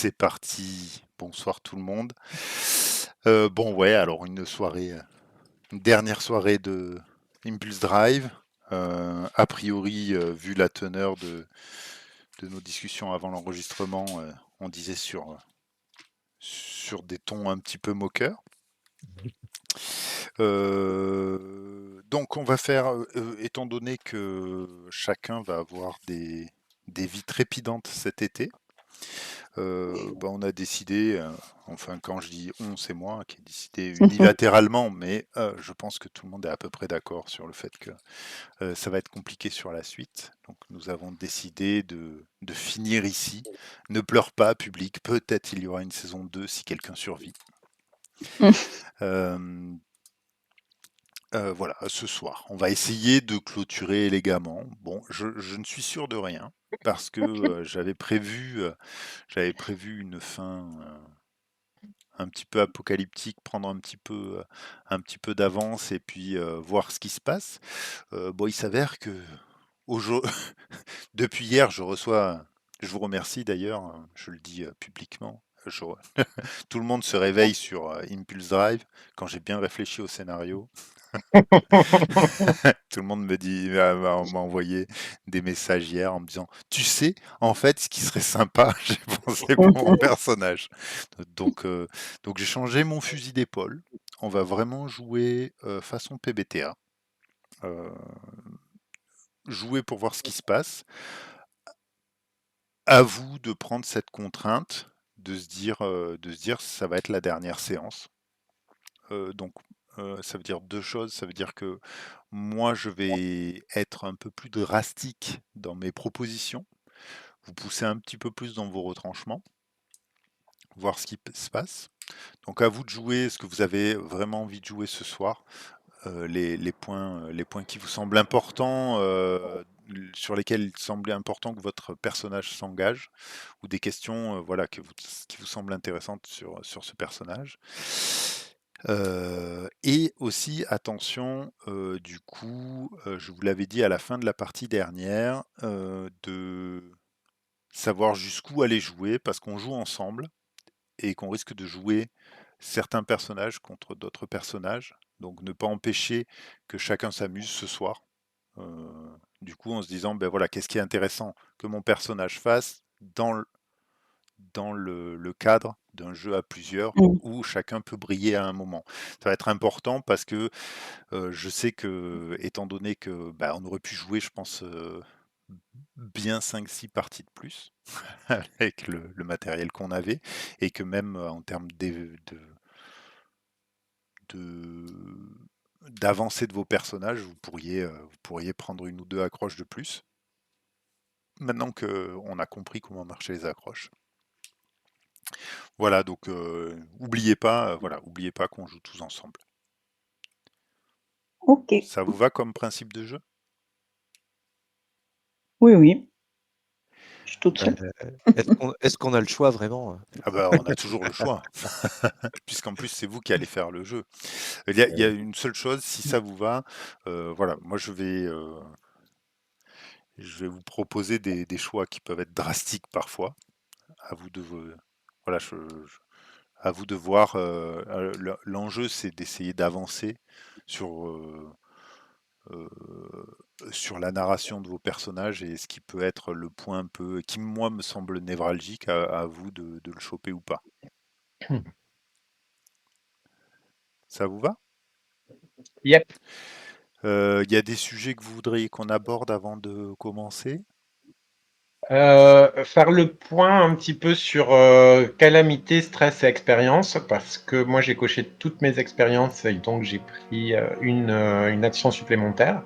C'est parti. Bonsoir tout le monde. Bon ouais, alors une dernière soirée de Impulse Drive. A priori, vu la teneur de nos discussions avant l'enregistrement, on disait sur des tons un petit peu moqueurs. Donc on va faire, étant donné que chacun va avoir des vies trépidantes cet été, on a décidé, enfin quand je dis on, c'est moi qui ai décidé unilatéralement, mais je pense que tout le monde est à peu près d'accord sur le fait que ça va être compliqué sur la suite. Donc nous avons décidé de finir ici. Ne pleure pas, public, peut-être il y aura une saison 2 si quelqu'un survit. Euh, voilà, ce soir. On va essayer de clôturer élégamment. Bon, je ne suis sûr de rien, parce que j'avais prévu une fin un petit peu apocalyptique, prendre un petit peu d'avance et puis voir ce qui se passe. Bon, il s'avère que depuis hier, je vous remercie d'ailleurs, je le dis publiquement. Tout le monde se réveille sur Impulse Drive quand j'ai bien réfléchi au scénario. Tout le monde m'a envoyé des messages hier en me disant, tu sais, en fait, ce qui serait sympa, j'ai pensé pour mon personnage. Donc, euh, donc j'ai changé mon fusil d'épaule. On va vraiment jouer façon PBTA. Euh, Jouer pour voir ce qui se passe. À vous de prendre cette contrainte, de se dire, ça va être la dernière séance. Donc, ça veut dire deux choses. Ça veut dire que moi, je vais être un peu plus drastique dans mes propositions, vous pousser un petit peu plus dans vos retranchements, voir ce qui se passe. Donc, à vous de jouer ce que vous avez vraiment envie de jouer ce soir, les points qui vous semblent importants, sur lesquels il semblait important que votre personnage s'engage, ou des questions voilà, qui vous semblent intéressantes sur ce personnage. Et aussi, attention, du coup, je vous l'avais dit à la fin de la partie dernière, de savoir jusqu'où aller jouer, parce qu'on joue ensemble et qu'on risque de jouer certains personnages contre d'autres personnages. Donc ne pas empêcher que chacun s'amuse ce soir. Du coup, en se disant, ben voilà, qu'est-ce qui est intéressant que mon personnage fasse dans le cadre d'un jeu à plusieurs où chacun peut briller à un moment. Ça va être important parce que je sais que, étant donné que bah, on aurait pu jouer, je pense, bien 5-6 parties de plus avec le matériel qu'on avait, et que même en termes de- d'avancée de vos personnages, vous pourriez prendre une ou deux accroches de plus. Maintenant qu'on a compris comment marchaient les accroches. Voilà, donc oubliez pas qu'on joue tous ensemble. Ok, Ça vous va comme principe de jeu? oui, oui, je suis toute Bah, seule. est-ce qu'on a le choix vraiment? Ah bah on a toujours le choix, puisqu'en plus c'est vous qui allez faire le jeu. Il y a une seule chose, si ça vous va, voilà, moi je vais vous proposer des choix qui peuvent être drastiques parfois. À vous voilà, à vous de voir. L'enjeu, c'est d'essayer d'avancer sur, euh, sur la narration de vos personnages, et ce qui peut être le point un peu qui, moi, me semble névralgique, à vous de le choper ou pas. Ça vous va? Yep. Il y a des sujets que vous voudriez qu'on aborde avant de commencer? Faire le point un petit peu sur calamité, stress et expérience, parce que moi j'ai coché toutes mes expériences et donc j'ai pris une action supplémentaire.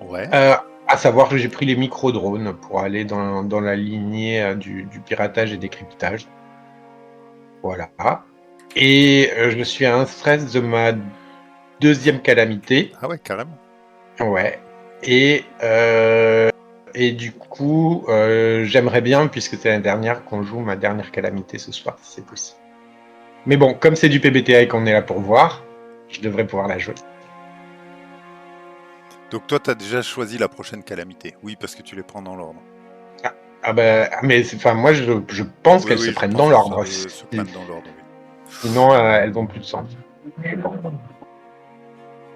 Ouais. À savoir que j'ai pris les micro-drones pour aller dans la lignée du piratage et décryptage. Voilà. Et je suis à un stress de ma deuxième calamité. Ah ouais, carrément. Ouais. Et du coup, j'aimerais bien, puisque c'est la dernière, qu'on joue ma dernière calamité ce soir, si c'est possible. Mais bon, comme c'est du PBTA et qu'on est là pour voir, je devrais pouvoir la jouer. Donc toi, tu as déjà choisi la prochaine calamité. Oui, parce que tu les prends dans l'ordre. Ah bah, mais enfin, moi, je pense Oui, qu'elles oui, se je prennent pense dans que l'ordre. se prennent dans l'ordre, oui. Sinon, elles ont plus de sens. Je pense.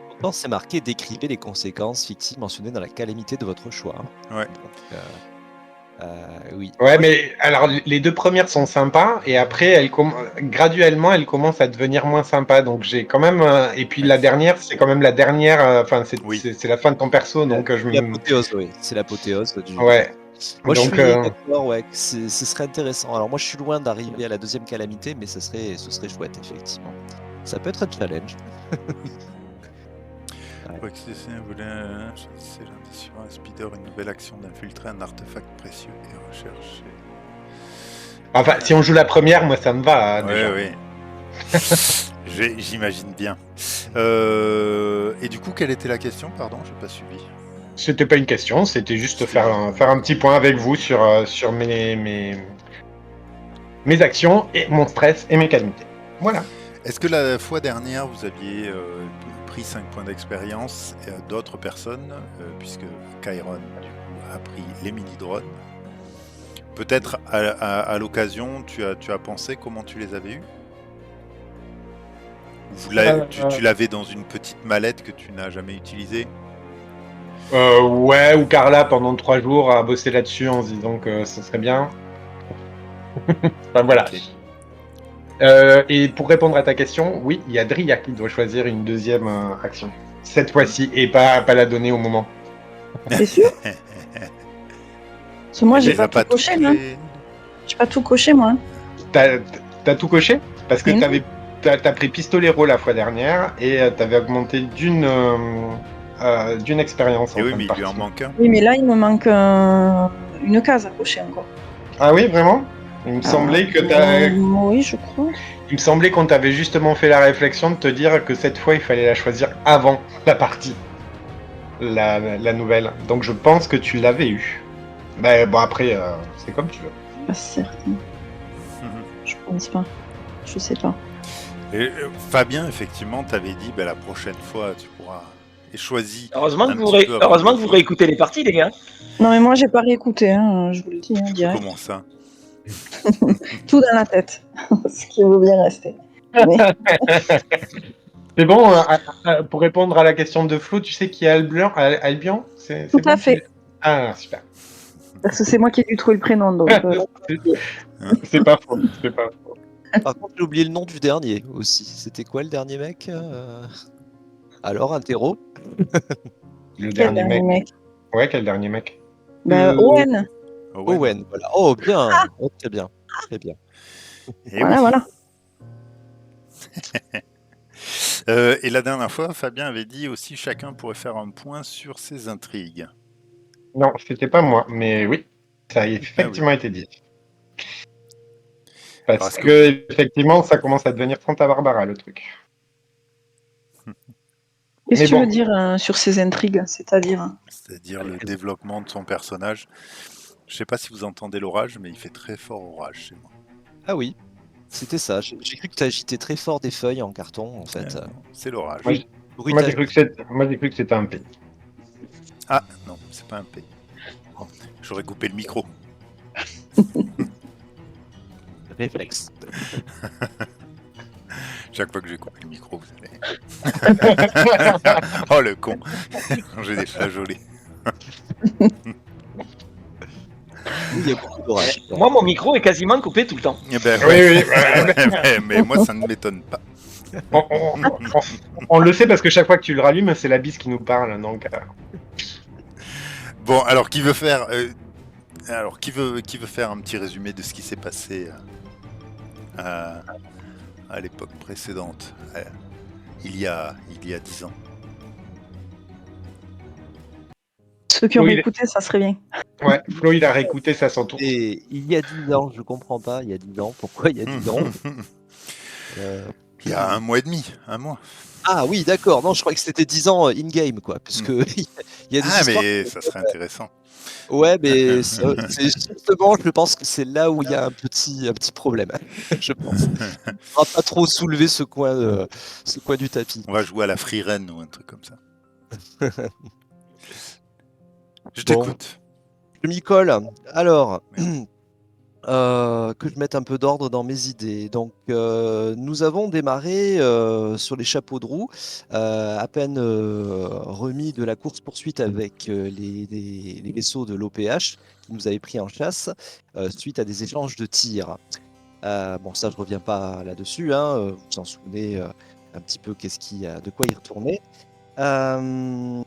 Pourtant, c'est marqué décrivez les conséquences fictives mentionnées dans la calamité de votre choix. Ouais. Donc, oui. Ouais, Moi, mais alors les deux premières sont sympas et après graduellement elles commencent à devenir moins sympas. Donc j'ai quand même et puis Ouais. la dernière c'est quand même la dernière. Enfin Oui. c'est la fin de ton perso donc je c'est me l'apothéose, oui. C'est l'apothéose du. ouais. Moi, je Donc suis d'accord, ouais. Ce serait intéressant. Alors, moi, je suis loin d'arriver à la deuxième calamité, mais ce serait chouette, effectivement. Ça peut être un challenge. Pour accéder, choisissez l'un des suivants, un speeder, une nouvelle action d'infiltrer un artefact précieux et rechercher. enfin si on joue la première, moi ça me va déjà. Oui. J'imagine bien. Et du coup, quelle était la question? Pardon, j'ai pas suivi. C'était pas une question, c'était juste C'était faire juste- un petit point avec vous sur mes actions et mon stress et mes calamités. Voilà. Est-ce que la fois dernière, vous aviez pris 5 points d'expérience d'autres personnes, puisque Chiron du coup, a pris les mini-drones? Peut-être à l'occasion, tu as pensé comment tu les avais eus? Tu l'avais dans une petite mallette que tu n'as jamais utilisée? Ouais, ou Carla pendant 3 jours a bossé là-dessus en se disant que ce serait bien. Enfin voilà. Ok. Et pour répondre à ta question, oui, il y a Dria qui doit choisir une deuxième action. Cette fois-ci, et pas la donner au moment. T'es sûr? Parce que moi, Elle j'ai les pas a tout pas coché, toutes moi. les... J'ai pas tout coché, moi. T'as tout coché? Parce que Mais non. t'as pris Pistolero la fois dernière et t'avais augmenté d'une expérience Et en oui, fin de mais il lui en partie. manque un. Oui, mais là, il me manque une case à cocher encore. Ah oui, vraiment? Il me semblait que Oui, je crois. il me semblait qu'on t'avait justement fait la réflexion de te dire que cette fois il fallait la choisir avant la partie, la nouvelle. Donc je pense que tu l'avais eu. Mais bon après c'est comme tu veux. Pas certain. Je pense pas. Je sais pas. Et, Fabien, effectivement, t'avais dit la prochaine fois, tu pourras. Et choisis. Heureusement un que petit peu avant heureusement le que vous jeu. réécoutez les parties, les gars. Non, mais moi, j'ai pas réécouté, hein, je vous le dis, hein, direct. Comment ça? Tout dans la tête. Ce qui veut bien rester. Mais C'est bon, pour répondre à la question de Flo, tu sais qui est Albion? C'est tout bon à fait. Ah super. Parce que c'est moi qui ai dû trouver le prénom, donc. C'est pas faux. C'est pas faux. Par contre, j'ai oublié le nom du dernier aussi. C'était quoi le dernier mec Alors, interro. Le Quel dernier dernier mec. mec? Ouais, quel dernier mec? Owen. Owen, voilà. Oh, bien. Oh, très bien. Très bien. Et Voilà, oui. voilà. Et la dernière fois, Fabien avait dit aussi chacun pourrait faire un point sur ses intrigues. Non, c'était pas moi, mais oui, ça a effectivement Ah oui. été dit. Parce Parce que que effectivement, ça commence à devenir Santa Barbara le truc. Qu'est-ce Mais que tu veux bon, dire sur ces intrigues? C'est-à-dire? c'est-à-dire le développement de son personnage. Je sais pas si vous entendez l'orage, mais il fait très fort orage chez moi. Ah oui, c'était ça. J'ai cru que tu agitais très fort des feuilles en carton, en fait. C'est l'orage. moi, j'ai Bruitage. cru que c'était un P. Ah non, c'est pas un P. J'aurais coupé le micro. Réflexe. Chaque fois que j'ai coupé le micro, vous allez. Oh le con. J'ai des flageolets. Il y a beaucoup d'orage. Moi, mon micro est quasiment coupé tout le temps. Eh ben, Oui, ouais. oui. mais moi, ça ne m'étonne pas. On le sait parce que chaque fois que tu le rallumes, c'est la bise qui nous parle. Donc, Bon, alors qui veut faire qui veut faire un petit résumé de ce qui s'est passé à l'époque précédente, il y a 10 ans. Ceux qui ont Oui, écouté, ça serait bien. ouais, Flo, il a réécouté ça à son tour. Et il y a 10 ans, je comprends pas, il y a 10 ans, pourquoi il y a 10 ans Il y a un mois et demi, un mois. Ah oui, d'accord, non, je croyais que c'était 10 ans in-game, quoi, puisque il y a des histoires... mais ça serait intéressant. Ouais, mais c'est justement, je pense que c'est là où il y a un petit problème, je pense. On va pas trop soulever ce coin du tapis. On va jouer à la Free Ren ou un truc comme ça. Je Bon. t'écoute. Je m'y colle. Alors, Merde. que je mette un peu d'ordre dans mes idées. Donc, nous avons démarré sur les chapeaux de roue, à peine remis de la course-poursuite avec les vaisseaux de l'OPH qui nous avaient pris en chasse suite à des échanges de tirs. Bon, ça, je reviens pas là-dessus, hein, vous vous en souvenez un petit peu de quoi y retourner. Euh,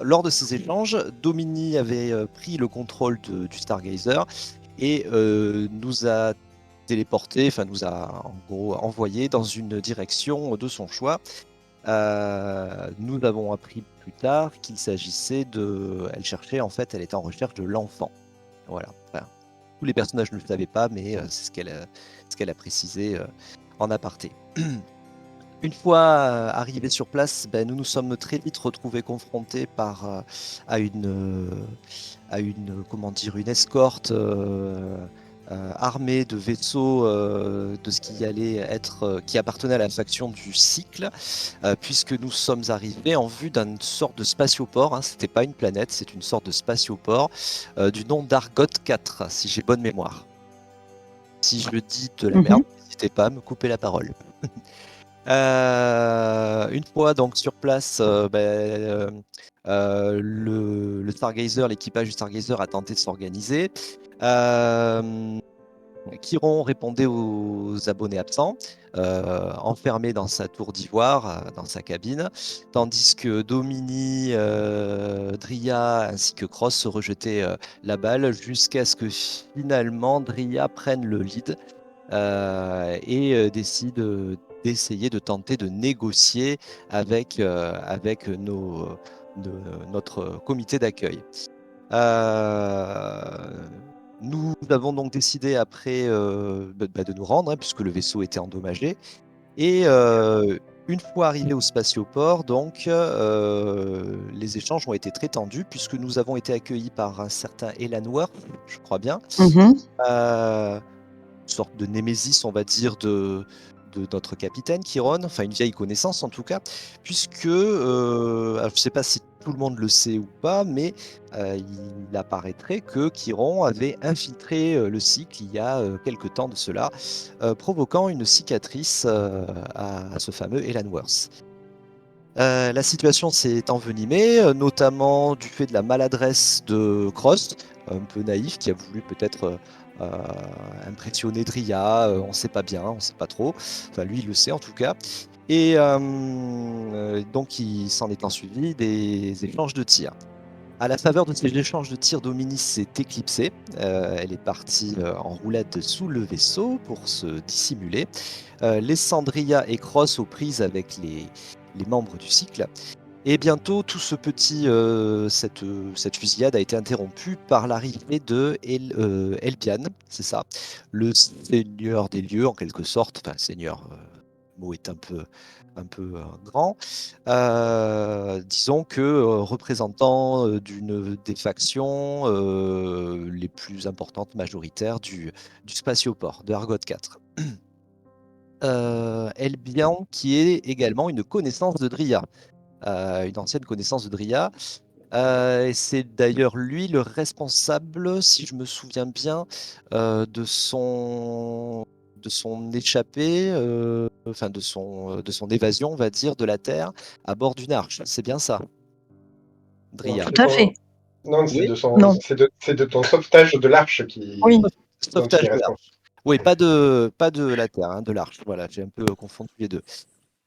lors de ces échanges, Domini avait pris le contrôle du Stargazer et nous a téléporté, enfin nous a en gros envoyé dans une direction de son choix. Nous avons appris plus tard qu'il s'agissait elle cherchait en fait, elle était en recherche de l'enfant. Voilà. Enfin, tous les personnages ne le savaient pas, mais c'est ce qu'elle a précisé en aparté. Une fois arrivés sur place, ben, nous nous sommes très vite retrouvés confrontés à comment dire, une escorte armée de vaisseaux de ce qui allait être, qui appartenait à la faction du cycle, puisque nous sommes arrivés en vue d'une sorte de spatioport. Hein, c'était pas une planète, c'est une sorte de spatioport du nom d'Argot 4, si j'ai bonne mémoire. Si je dis de la merde, n'hésitez pas à me couper la parole. Une fois donc sur place, le Stargazer, l'équipage du Stargazer a tenté de s'organiser. Chiron répondait aux abonnés absents, enfermé dans sa tour d'ivoire, dans sa cabine, tandis que Domini, Dria ainsi que Cross se rejetaient la balle jusqu'à ce que finalement Dria prenne le lead et décide d'essayer de tenter de négocier avec notre comité d'accueil. Nous avons donc décidé après de nous rendre, hein, puisque le vaisseau était endommagé. Et une fois arrivés au spatioport, donc, les échanges ont été très tendus, puisque nous avons été accueillis par un certain Elan Worf, je crois bien, une sorte de némésis, on va dire, de notre capitaine Chiron, enfin une vieille connaissance en tout cas, puisque alors, je ne sais pas si tout le monde le sait ou pas, mais il apparaîtrait que Chiron avait infiltré le cycle il y a quelque temps de cela, provoquant une cicatrice à ce fameux Elan Worth. La situation s'est envenimée, notamment du fait de la maladresse de Cross, un peu naïf, qui a voulu peut-être impressionner Dria, on ne sait pas bien, on ne sait pas trop. Enfin, lui, il le sait en tout cas. Et donc, il s'en est ensuivi des échanges de tirs. À la faveur de ces échanges de tirs, Domini s'est éclipsée. Elle est partie en roulade sous le vaisseau pour se dissimuler, laissant Dria et Cross aux prises avec les membres du cycle. Et bientôt, tout cette fusillade a été interrompue par l'arrivée de Elpian, c'est ça, le seigneur des lieux en quelque sorte. Enfin, seigneur, le mot est un peu grand. Disons que représentant d'une des factions les plus importantes, majoritaires du spatioport de Argot 4. Elbian, qui est également une connaissance de Dria, une ancienne connaissance de Dria. Et c'est d'ailleurs lui le responsable, si je me souviens bien, de son échappée, enfin de son évasion, on va dire, de la Terre à bord d'une arche. C'est bien ça, Dria. Tout à fait. Non, c'est Oui, Non. c'est de ton sauvetage de l'arche Oui. dont sauvetage il est de l'arche. responsable. Oui, pas de la Terre, hein, de l'arche. Voilà, j'ai un peu confondu les deux.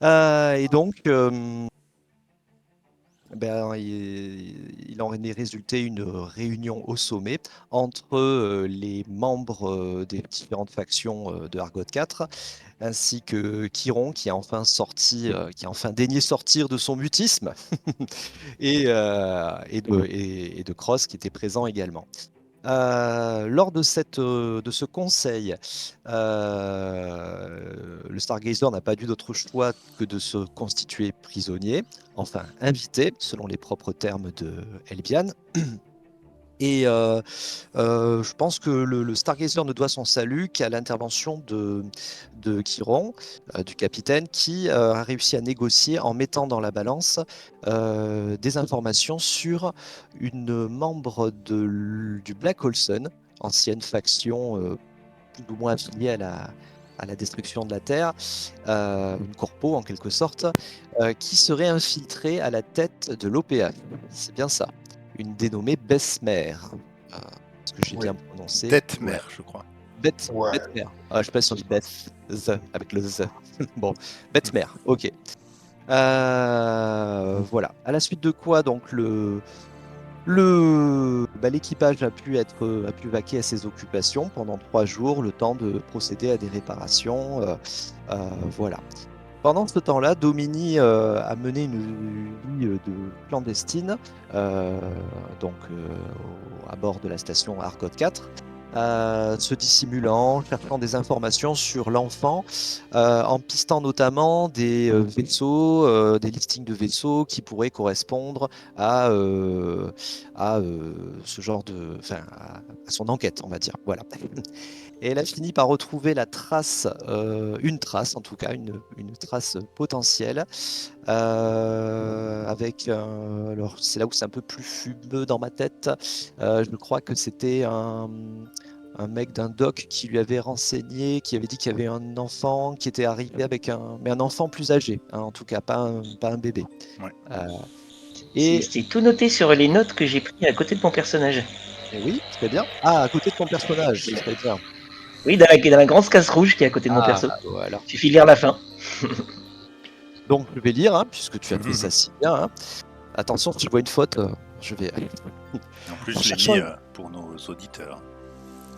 Et donc, il en est résulté une réunion au sommet entre les membres des différentes factions de Argot 4, ainsi que Chiron, qui a enfin daigné sortir de son mutisme, et de Cross, qui était présent également. Lors de ce conseil, le Stargazer n'a pas eu d'autre choix que de se constituer prisonnier, enfin invité, selon les propres termes de Elbian. Et je pense que le Stargazer ne doit son salut qu'à l'intervention de Chiron, du capitaine, qui a réussi à négocier en mettant dans la balance des informations sur une membre du Black Hole Sun, ancienne faction plus ou moins affiliée à la destruction de la Terre, une corpo en quelque sorte, qui serait infiltrée à la tête de l'OPA. C'est bien ça. Une dénommée Besmer. Est-ce que j'ai Oui. bien prononcé? Detmer, Ouais. je crois. Ouais. Betmer. Ah, je sais pas si on dit Beth, the, avec le the. Bon, Betmer, ok. Voilà. À la suite de quoi, donc, l'équipage a pu vaquer à ses occupations pendant 3 jours, le temps de procéder à des réparations. Voilà. Pendant ce temps-là, Domini a mené une vie de clandestine, donc à bord de la station Arcot 4, se dissimulant, cherchant des informations sur l'enfant, en pistant notamment des vaisseaux, des listings de vaisseaux qui pourraient correspondre à, euh, ce genre de, enfin, à son enquête, on va dire. Voilà. Et elle a fini par retrouver la trace, une trace en tout cas, une trace potentielle, avec alors c'est là où c'est un peu plus fumeux dans ma tête. Je crois que c'était un mec d'un doc qui lui avait renseigné, qui avait dit qu'il y avait un enfant qui était arrivé avec mais un enfant plus âgé, hein, en tout cas pas un bébé. Ouais. Et, C'est tout noté sur les notes que j'ai prises à côté de mon personnage. et oui, très bien. Ah, à côté de ton personnage, très bien. Oui, dans la grande case rouge qui est à côté de mon Ah, perso. voilà. Suffit de lire la fin. Donc je vais lire, hein, puisque tu as fait ça Mhm. si bien, hein. Attention, si je vois une faute, je vais. En plus, En je l'ai cherchant mis une- pour nos auditeurs.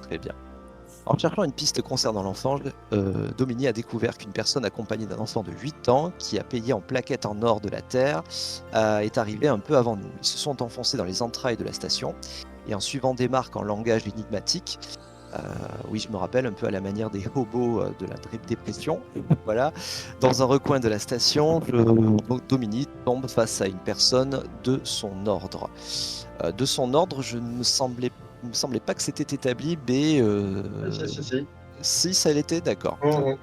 Très bien. En cherchant une piste concernant l'enfant, Domini a découvert qu'une personne accompagnée d'un enfant de 8 ans qui a payé en plaquettes en or de la Terre est arrivée un peu avant nous. Ils se sont enfoncés dans les entrailles de la station et en suivant des marques en langage énigmatique, oui, je me rappelle un peu à la manière des hobos de la dépression. Voilà. Dans un recoin de la station, Dominique tombe face à une personne de son ordre. De son ordre, il me semblait pas que c'était établi, mais Si. si ça l'était, d'accord. Mhm.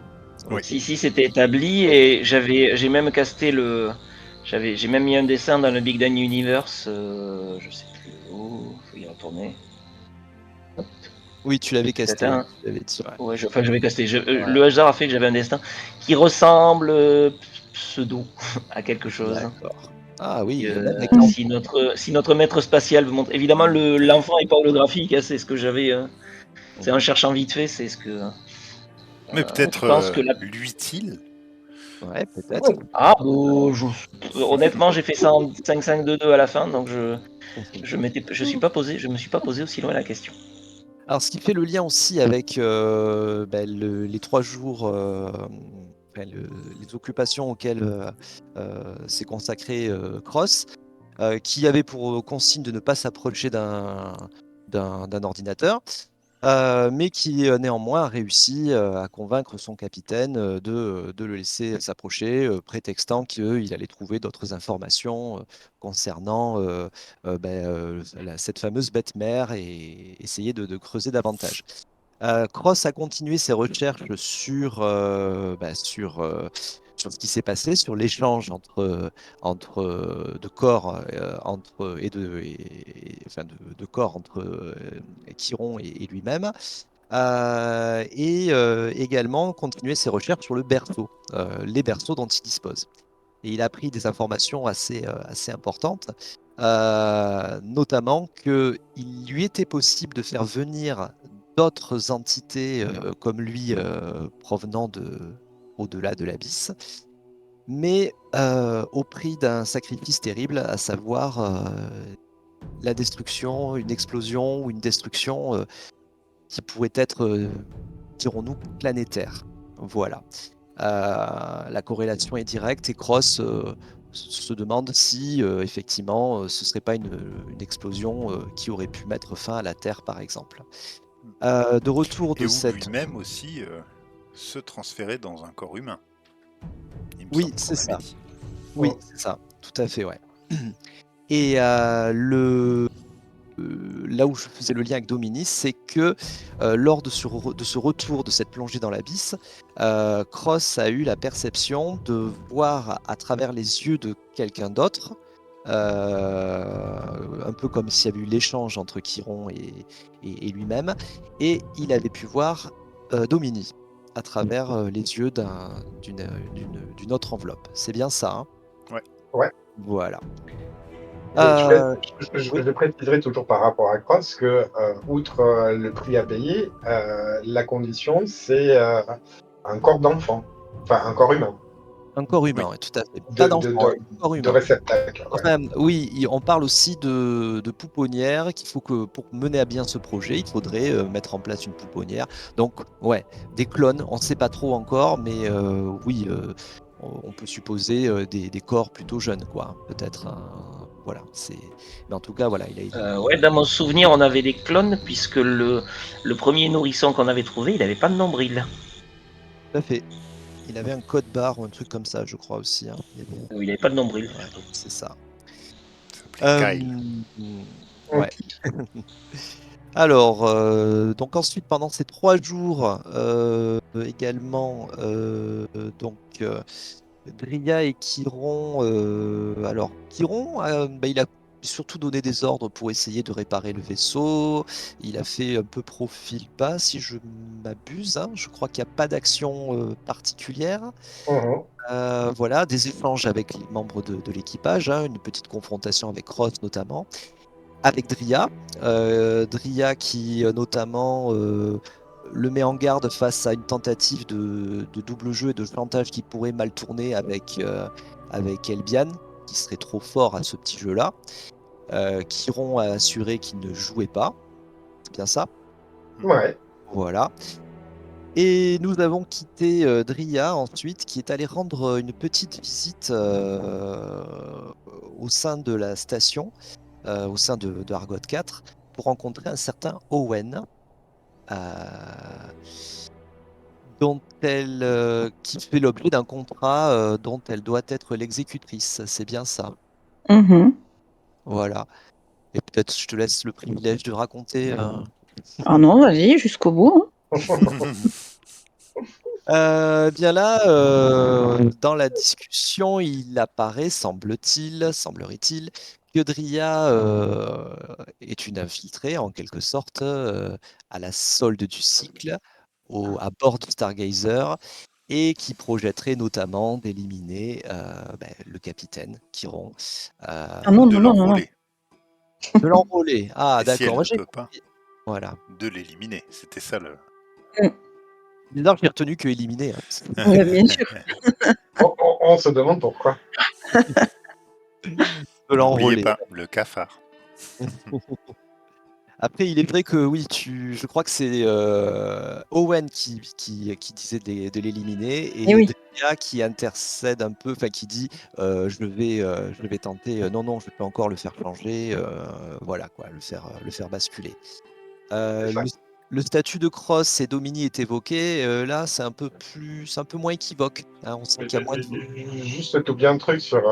Oui. Si, c'était établi et j'ai même casté j'ai même mis un dessin dans le Big Dan Universe. Je sais plus où. Faut y retourner. Oui, tu l'avais Peut-être casté, ouais. Tu l'avais dit, ouais. Ouais, j'avais casté. Ouais, Le hasard a fait que j'avais un destin qui ressemble pseudo à quelque chose. d'accord. Ah oui, Et, même avec l'enfant. si notre maître spatial veut montrer. Évidemment, l'enfant est pas holographique, hein, c'est ce que j'avais. C'est en cherchant vite fait, c'est ce que. Mais Je peut-être pense que la. l'utile. Ouais, peut-être. Ah, honnêtement, j'ai fait ça en 5-5-2-2 à la fin, donc je me suis pas posé aussi loin la question. Alors, ce qui fait le lien aussi avec les 3 jours, enfin, les occupations auxquelles s'est consacré Cross, qui avait pour consigne de ne pas s'approcher d'un ordinateur, mais qui néanmoins a réussi à convaincre son capitaine de le laisser s'approcher, prétextant qu'il allait trouver d'autres informations concernant cette fameuse bête mère et essayer de creuser davantage. Cross a continué ses recherches sur ce qui s'est passé, sur l'échange de corps enfin de corps entre Chiron et lui-même, et également continuer ses recherches sur le berceau, les berceaux dont il dispose. Et il a pris des informations assez importantes, notamment qu'il lui était possible de faire venir d'autres entités comme lui provenant au-delà de l'abysse, mais au prix d'un sacrifice terrible, à savoir la destruction, une explosion ou une destruction qui pourrait être, dirons-nous, planétaire. Voilà. La corrélation est directe et Cross se demande si effectivement ce serait pas une explosion qui aurait pu mettre fin à la Terre, par exemple. De retour Et de où cette... lui-même aussi se transférer dans un corps humain. Il me Oui, semble c'est qu'on avait ça. dit. Oui, c'est ça. Tout à fait, ouais. Et là où je faisais le lien avec Domini, c'est que lors de ce retour, de cette plongée dans l'abysse, Cross a eu la perception de voir à travers les yeux de quelqu'un d'autre, un peu comme s'il y avait eu l'échange entre Chiron et lui-même, et il avait pu voir Domini à travers les yeux d'une autre enveloppe. C'est bien ça, hein? Ouais. Ouais. Voilà. Mais Oui. je préciserai toujours par rapport à Cross que, outre le prix à payer, la condition, c'est un corps d'enfant, enfin un corps humain, Un corps Oui. humain, ouais, tout à fait. Pas de, d'enfant, de, hein, de, corps de humain. réceptacle. Ouais. Enfin, oui, on parle aussi de pouponnière, qu'il faut que pour mener à bien ce projet, il faudrait mettre en place une pouponnière. Donc, ouais, des clones, on ne sait pas trop encore, mais oui, on peut supposer des corps plutôt jeunes, quoi. Peut-être, voilà. Mais en tout cas, voilà, il a. Ouais, dans mon souvenir, on avait des clones, puisque le premier nourrisson qu'on avait trouvé, il n'avait pas de nombril. Tout à fait. Il avait un code barre ou un truc comme ça, je crois aussi, hein. Il n'avait pas de nombril. Ouais, c'est ça. Ça s'appelait Kyle. Ouais. Alors, donc ensuite, pendant ces 3 jours, également, donc, Dria et Chiron. Alors, Chiron, il a surtout donné des ordres pour essayer de réparer le vaisseau. Il a fait un peu profil bas, si je m'abuse, hein. Je crois qu'il n'y a pas d'action particulière. Mhm. Voilà, des échanges avec les membres de l'équipage, hein, une petite confrontation avec Roth notamment, avec Dria. Dria qui notamment le met en garde face à une tentative de double jeu et de chantage qui pourrait mal tourner avec Elbian, qui serait trop fort à ce petit jeu-là. Chiron a assuré qu'il ne jouait pas. C'est bien ça? Ouais. Voilà. Et nous avons quitté Dria ensuite, qui est allé rendre une petite visite au sein de la station, au sein de Argot 4, pour rencontrer un certain Owen, qui fait l'objet d'un contrat dont elle doit être l'exécutrice. C'est bien ça. Mhm. Voilà. Et peut-être je te laisse le privilège de raconter. Ah non, vas-y, jusqu'au bout, hein. Bien là, dans la discussion, il apparaît, semblerait-il, que Dria est une infiltrée, en quelque sorte, à la solde du cycle, à bord du Stargazer, et qui projetterait notamment d'éliminer le capitaine Chiron, Ah Ou non, de non, non, non, non. l'enrôler. de l'enrôler. Ah, Et si d'accord. elle Moi, ne peut pas, voilà. de l'éliminer. C'était ça le. Bizarre, j'ai retenu que éliminer, hein. Ouais, bien sûr. On se demande pourquoi. De N'oubliez l'enrôler. pas, le cafard. Après, il est vrai que oui, je crois que c'est Owen qui disait de l'éliminer Eh et oui. Dria qui intercède un peu, enfin qui dit je vais tenter, non, non, je peux encore le faire changer, voilà quoi, le faire basculer. C'est ça. Le statut de Cross et Domini est évoqué, là c'est un peu moins équivoque, hein, on sent qu'il y a moins de Juste t'oublies un truc sur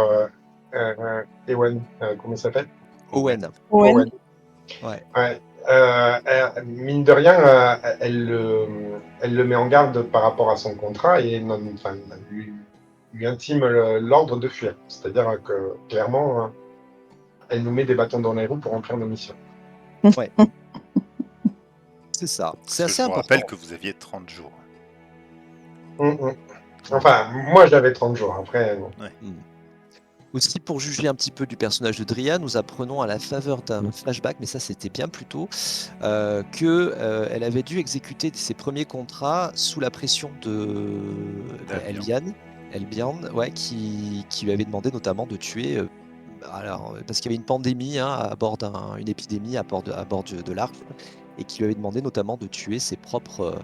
Ewan, comment il s'appelle? Owen. Owen. Ouais. Ouais. Mine de rien, elle le met en garde par rapport à son contrat et enfin, lui intime l'ordre de fuir. C'est-à-dire que clairement, elle nous met des bâtons dans les roues pour remplir nos missions. Ouais. C'est ça. C'est Parce que assez je vous rappelle important. que vous aviez 30 jours. Enfin, moi j'avais 30 jours. Après, bon. Aussi, pour juger un petit peu du personnage de Dria, nous apprenons à la faveur d'un flashback, mais ça c'était bien plus tôt, qu'elle avait dû exécuter ses premiers contrats sous la pression de Elbian, ouais, qui lui avait demandé notamment de tuer, parce qu'il y avait une pandémie, hein, une épidémie à bord de l'Arche, et qui lui avait demandé notamment de tuer ses propres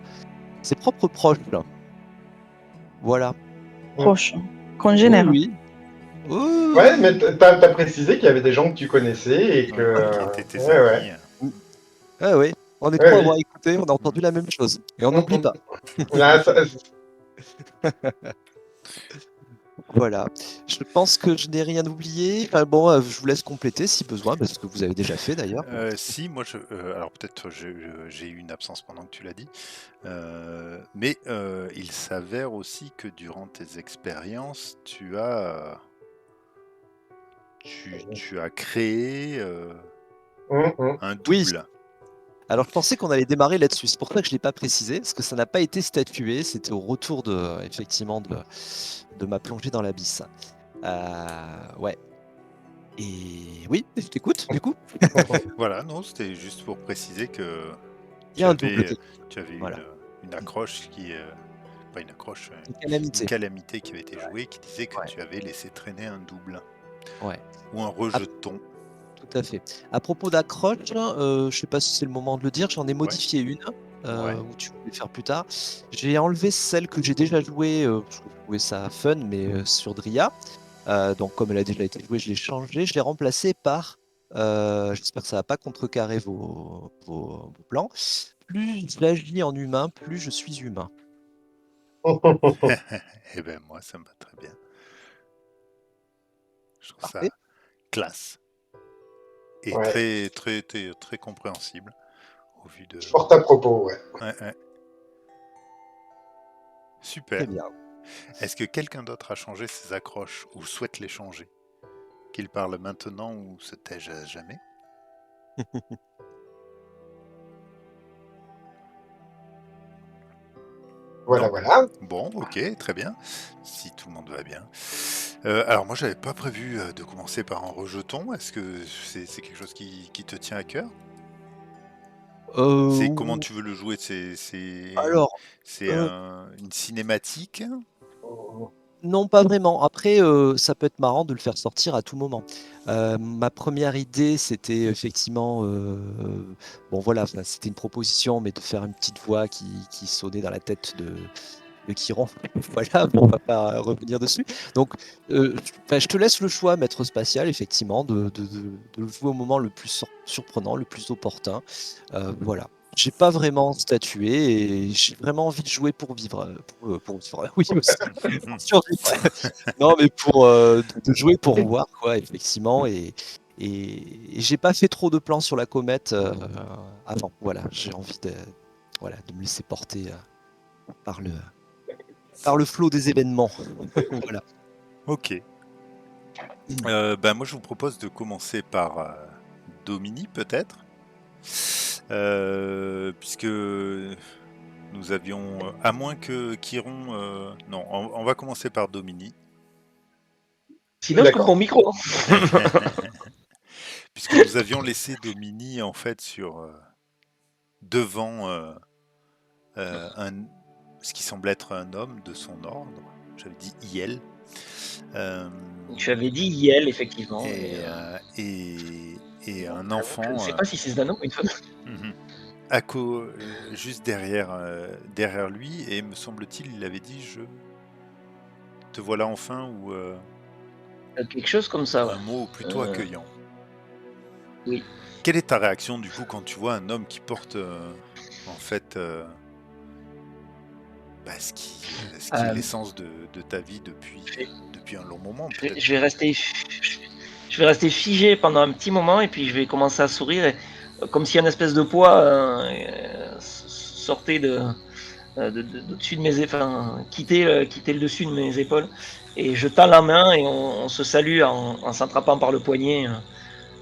proches. Voilà. Proche. Oui, Congénère. oui. Oui, Ouais, oui, mais t'as précisé qu'il y avait des gens que tu connaissais et que. Oui, qui étaient tes Ouais, ouais. amis. oui. Ouais, ouais. On est Ouais, trois à oui. avoir écouté, on a entendu la même chose. Et on n'oublie pas. Là, Voilà. Je pense que je n'ai rien oublié. Enfin, bon, je vous laisse compléter si besoin, parce que vous avez déjà fait d'ailleurs. Si, moi, alors peut-être j'ai eu une absence pendant que tu l'as dit, mais il s'avère aussi que durant tes expériences, tu as créé un Oui, double. alors je pensais qu'on allait démarrer là-dessus. C'est pour ça que je ne l'ai pas précisé, parce que ça n'a pas été statué. C'était au retour effectivement, de ma plongée dans l'abysse. Ouais. Et oui, je t'écoute, du coup. Voilà, non, c'était juste pour préciser que Il y a un double. tu avais Voilà. une accroche pas une accroche, Une une calamité. calamité qui avait été jouée qui disait que Ouais. tu avais laissé traîner un double Ouais. ou un rejeton. Tout à fait. À propos d'accroche, je sais pas si c'est le moment de le dire, j'en ai Ouais, modifié une, ouais, où tu voulais faire plus tard. J'ai enlevé celle que j'ai déjà jouée, parce que je trouvais ça fun, mais sur Dria. Donc comme elle a déjà été jouée, je l'ai changée. Je l'ai remplacée par, j'espère que ça va pas contrecarrer vos plans. Plus j'agis en humain, plus je suis humain. eh ben moi ça me va très bien. Je trouve Parfait. ça classe et Ouais, très compréhensible au vu de. fort à propos, ouais. Ouais, ouais. Très Super. bien. Est-ce que quelqu'un d'autre a changé ses accroches ou souhaite les changer? Qu'il parle maintenant ou se taise à jamais? Voilà, Non? voilà. Bon, ok, très bien. Si tout le monde va bien. Alors moi, j'avais pas prévu de commencer par un rejeton. Est-ce que c'est quelque chose qui te tient à cœur? C'est comment Euh, tu veux le jouer? alors, C'est euh, une cinématique? non, pas vraiment. Après, ça peut être marrant de le faire sortir à tout moment. Ma première idée, c'était effectivement, bon voilà, enfin, c'était une proposition, mais de faire une petite voix qui sonnait dans la tête de Chiron. Voilà, bon, on va pas revenir dessus. Donc, enfin, je te laisse le choix, maître spatial, effectivement, de le jouer au moment le plus surprenant, le plus opportun. Voilà. J'ai pas vraiment statué et j'ai vraiment envie de jouer pour vivre. Pour vivre, oui aussi. Pour survivre. Non, mais pour de jouer pour voir, quoi, effectivement. Et j'ai pas fait trop de plans sur la comète avant. Voilà, j'ai envie voilà, de me laisser porter par le flot des événements. Voilà. Ok. Moi, je vous propose de commencer par Domini, peut-être. Puisque nous avions, à moins que Chiron, non, on va commencer par Domini. Sinon, je coupe mon D'accord. micro. Puisque nous avions laissé Domini en fait devant ce qui semble être un homme de son ordre. J'avais dit Iel. Euh, Tu avais dit Yel, effectivement. et un Je ne enfant sais pas si c'est un homme ou une femme. mhm, juste derrière lui, et me semble-t-il, il avait dit je te voilà enfin, ou Quelque chose comme ça, ouais. un mot plutôt Euh, accueillant. oui. Quelle est ta réaction du coup quand tu vois un homme qui porte en fait ce qui est Euh, l'essence de ta vie je vais, depuis un long moment je vais- peut-être? je vais rester, je vais rester figé pendant un petit moment et puis je vais commencer à sourire, comme si un espèce de poids sortait d'au-dessus de mes épaules, enfin, quitter le dessus de mes épaules. Et je tends la main et on se salue en s'attrapant par le poignet,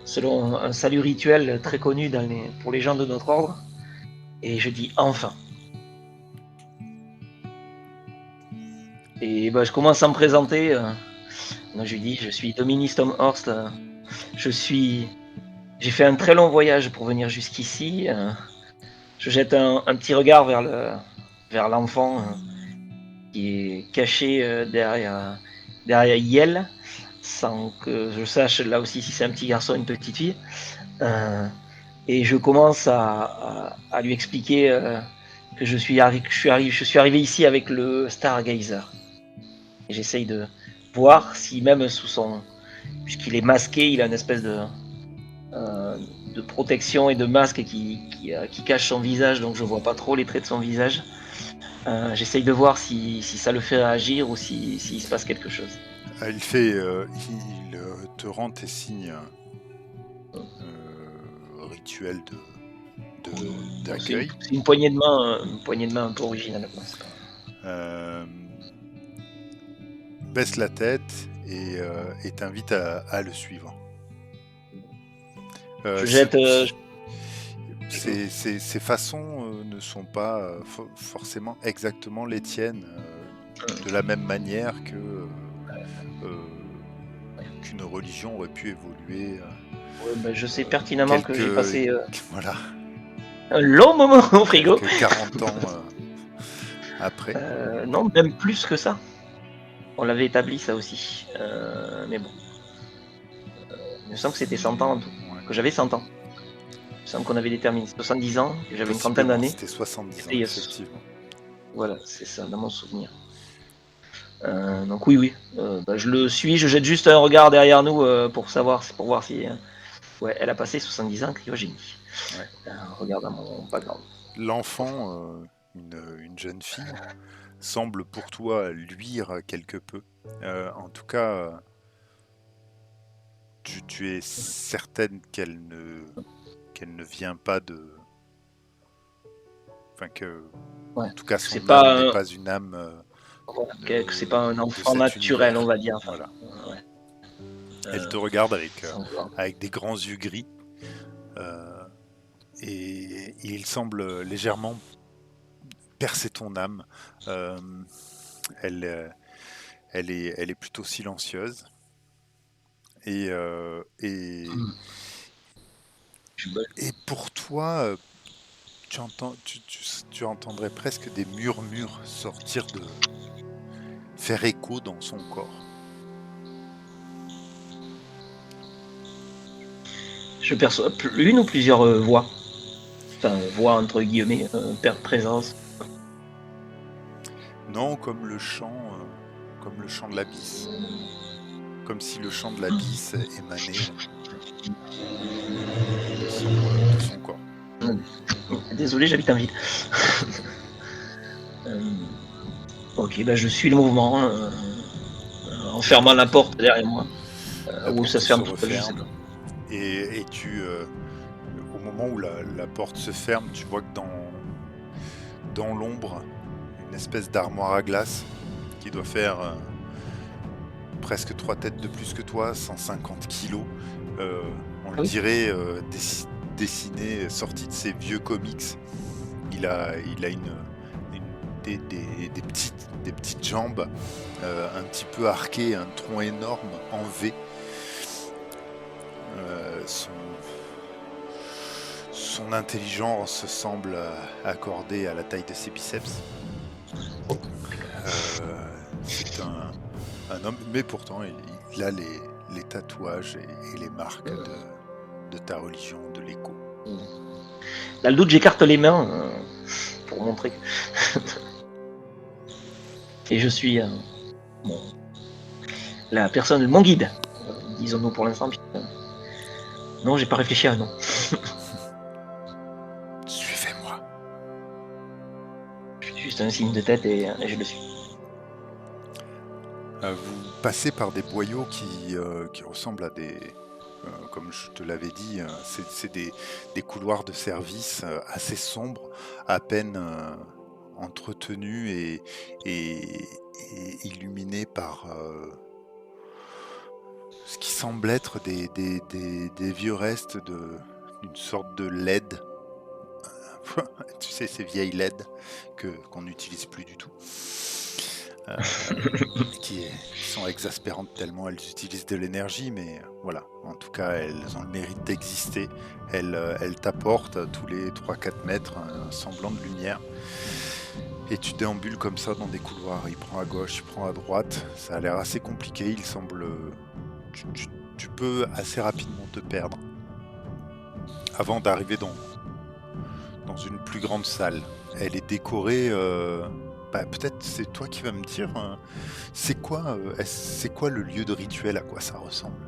selon un salut rituel très connu pour les gens de notre ordre. Et je dis enfin. Et je commence à me présenter. Donc je lui dis, je suis Dominique Stomhorst. Je suis, j'ai fait un très long voyage pour venir jusqu'ici. Je jette un petit regard vers l'enfant qui est caché derrière Yel, sans que je sache là aussi si c'est un petit garçon ou une petite fille. Et je commence à lui expliquer que je suis arrivé ici avec le Stargazer. Et j'essaye de voir si même puisqu'il est masqué, il a une espèce de protection et de masque qui cache son visage, donc je vois pas trop les traits de son visage. J'essaye de voir si ça le fait réagir ou s'il se passe quelque chose. Il te rend tes signes rituels d'accueil. C'est une poignée de main un peu originale. Quoi, c'est pas- Baisse la tête et t'invite à le suivre. Je jette. Ces façons ne sont pas forcément exactement les tiennes, de la même manière qu'une religion aurait pu évoluer. Je sais pertinemment que j'ai passé voilà, un long moment au frigo. quelques 40 ans après. Non, même plus que ça. On l'avait établi ça aussi. Mais bon. Il me semble que c'était 100 ans en tout. Ouais. Que j'avais 100 ans. Il me semble qu'on avait déterminé 70 ans, que j'avais une trentaine d'années. C'était 70 ans, Et, effectivement. Voilà, c'est ça, dans mon souvenir. Donc oui. Je le suis, je jette juste un regard derrière nous pour voir si ouais, elle a passé 70 ans en cryogénie. Ouais. Regarde à mon background. L'enfant, une jeune fille, semble pour toi luire quelque peu. En tout cas, tu es certaine qu'elle ne vient pas de... Enfin que... Ouais. En tout cas, son C'est pas âme n'est pas une âme... Voilà, que c'est pas un enfant cet naturel, univers. on va dire. Voilà. Ouais. Elle te regarde avec Sans des grands yeux gris. Et il semble légèrement percer ton âme. Elle est plutôt silencieuse. Et pour toi, tu entendrais presque des murmures sortir faire écho dans son corps. Je perçois une ou plusieurs voix. Enfin, voix entre guillemets, présence. Non, comme le chant de l'abysse. Comme si le chant de l'abysse émanait de son corps. Désolé, j'habite en ville. Ok, je suis le mouvement en fermant la porte derrière moi. Ou ça se ferme tout seul, je sais pas. Et au moment où la porte se ferme, tu vois que dans l'ombre, une espèce d'armoire à glace qui doit faire presque 3 têtes de plus que toi, 150 kilos. On le dirait dessiné, sorti de ses vieux comics. Il a des petites jambes un petit peu arquées, un tronc énorme en V. Son intelligence semble accordée à la taille de ses biceps. C'est un homme, mais pourtant il a les tatouages et les marques de ta religion, de l'écho. Dans le doute, j'écarte les mains pour montrer. Et je suis la personne, mon guide, disons-nous pour l'instant. Non, j'ai pas réfléchi à un nom. Suivez-moi. Je fais juste un signe de tête et je le suis. Vous passez par des boyaux qui ressemblent à des... comme je te l'avais dit, c'est des couloirs de service assez sombres, à peine entretenus et illuminés par ce qui semble être des vieux restes d'une sorte de LED. Tu sais, ces vieilles LED qu'on n'utilise plus du tout. Qui sont exaspérantes tellement elles utilisent de l'énergie, mais voilà, en tout cas elles ont le mérite d'exister. Elles t'apportent tous les 3-4 mètres un semblant de lumière et tu déambules comme ça dans des couloirs. Il prend à gauche, il prend à droite, ça a l'air assez compliqué. Il semble... tu peux assez rapidement te perdre avant d'arriver dans une plus grande salle. Elle est décorée... peut-être c'est toi qui vas me dire, c'est quoi le lieu de rituel, à quoi ça ressemble?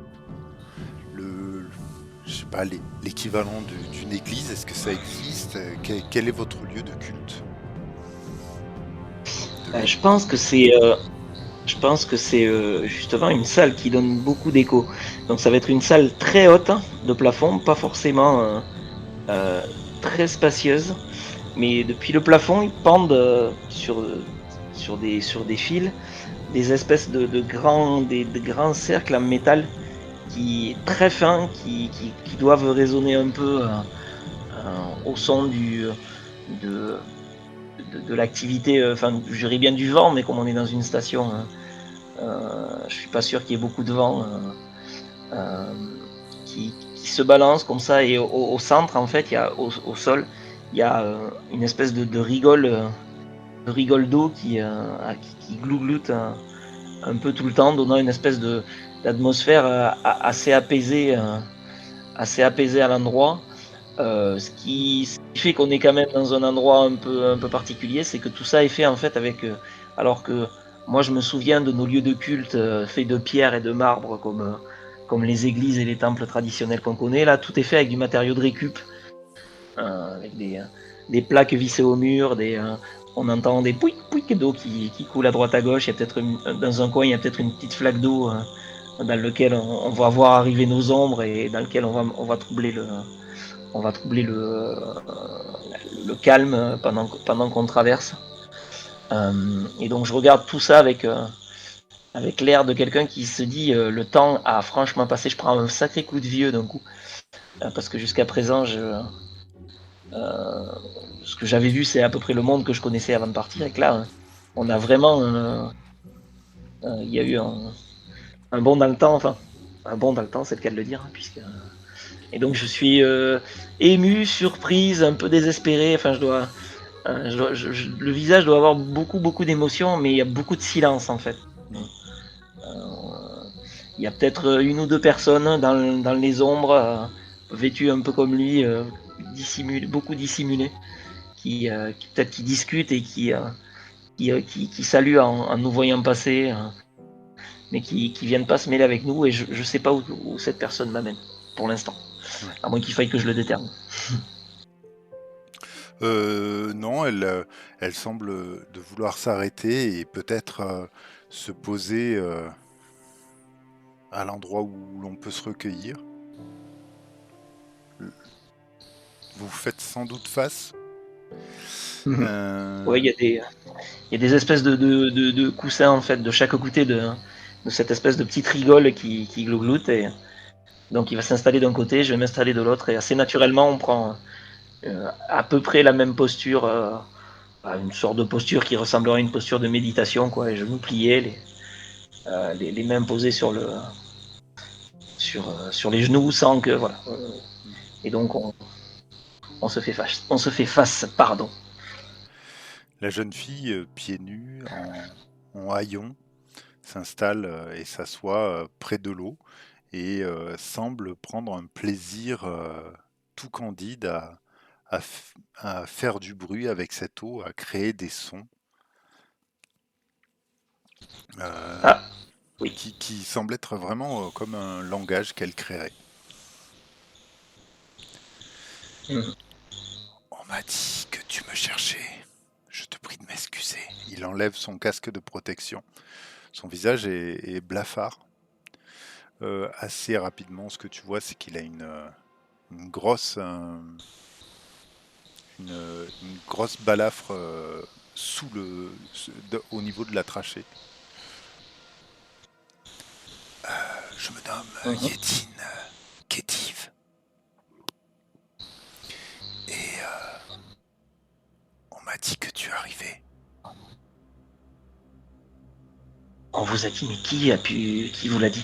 Je sais pas, l'équivalent d'une église, est-ce que ça existe? Quel est votre lieu de culte? l'eau. Je pense que c'est justement une salle qui donne beaucoup d'écho. Donc ça va être une salle très haute de plafond, pas forcément euh, très spacieuse, mais depuis le plafond ils pendent sur des fils des espèces de grands cercles en métal qui très fins, qui doivent résonner un peu au son de, de l'activité, enfin je dirais bien du vent, mais comme on est dans une station, je suis pas sûr qu'il y ait beaucoup de vent euh, qui se balance comme ça. Et au centre, en fait, il y a au sol, il y a une espèce de rigole d'eau qui glougloute un peu tout le temps, donnant une espèce d'atmosphère assez apaisée à l'endroit. Ce qui fait qu'on est quand même dans un endroit un peu particulier, c'est que tout ça est fait en fait alors que moi je me souviens de nos lieux de culte faits de pierre et de marbre comme les églises et les temples traditionnels qu'on connaît. Là, tout est fait avec du matériau de récup, avec des plaques vissées au mur, on entend des pouic pouic d'eau qui coulent à droite à gauche. Il y a peut-être dans un coin, il y a peut-être une petite flaque d'eau dans lequel on va voir arriver nos ombres et dans lequel on va troubler le calme pendant qu'on traverse. Et donc je regarde tout ça avec l'air de quelqu'un qui se dit le temps a franchement passé, je prends un sacré coup de vieux d'un coup. Parce que jusqu'à présent, ce que j'avais vu, c'est à peu près le monde que je connaissais avant de partir. Et que là, on a vraiment. Il y a eu un bond dans le temps, enfin, un bond dans le temps, c'est le cas de le dire, puisque. Et donc je suis ému, surprise, un peu désespéré. Enfin, le visage doit avoir beaucoup d'émotions, mais il y a beaucoup de silence en fait. Il y a peut-être une ou deux personnes dans les ombres, vêtues un peu comme lui, beaucoup dissimulées, qui peut-être qui discutent et qui saluent en nous voyant passer, mais qui viennent pas se mêler avec nous. Et je sais pas où cette personne m'amène pour l'instant, Ouais. à moins qu'il faille que je le détermine. Non, elle semble de vouloir s'arrêter et peut-être se poser à l'endroit où l'on peut se recueillir. Vous faites sans doute face. Ouais, il y a des espèces de coussins en fait de chaque côté de cette espèce de petite rigole qui glougloute. Et donc il va s'installer d'un côté, je vais m'installer de l'autre, et assez naturellement on prend à peu près la même posture, une sorte de posture qui ressemblerait à une posture de méditation, quoi. Les genoux pliés, les mains posées sur les genoux sans que voilà. Et donc on se fait face, pardon. La jeune fille, pieds nus, en haillons, s'installe et s'assoit près de l'eau et semble prendre un plaisir tout candide à faire du bruit avec cette eau, à créer des sons euh, Ah oui. qui semblent être vraiment comme un langage qu'elle créerait. Mhm. On m'a dit que tu me cherchais. Je te prie de m'excuser. Il enlève son casque de protection. Son visage est blafard. Assez rapidement, ce que tu vois, c'est qu'il a une grosse, une grosse balafre au niveau de la trachée. Je me nomme Mhm. Yedin Ketiv. Et on m'a dit que tu arrivais. On vous a dit, mais qui vous l'a dit?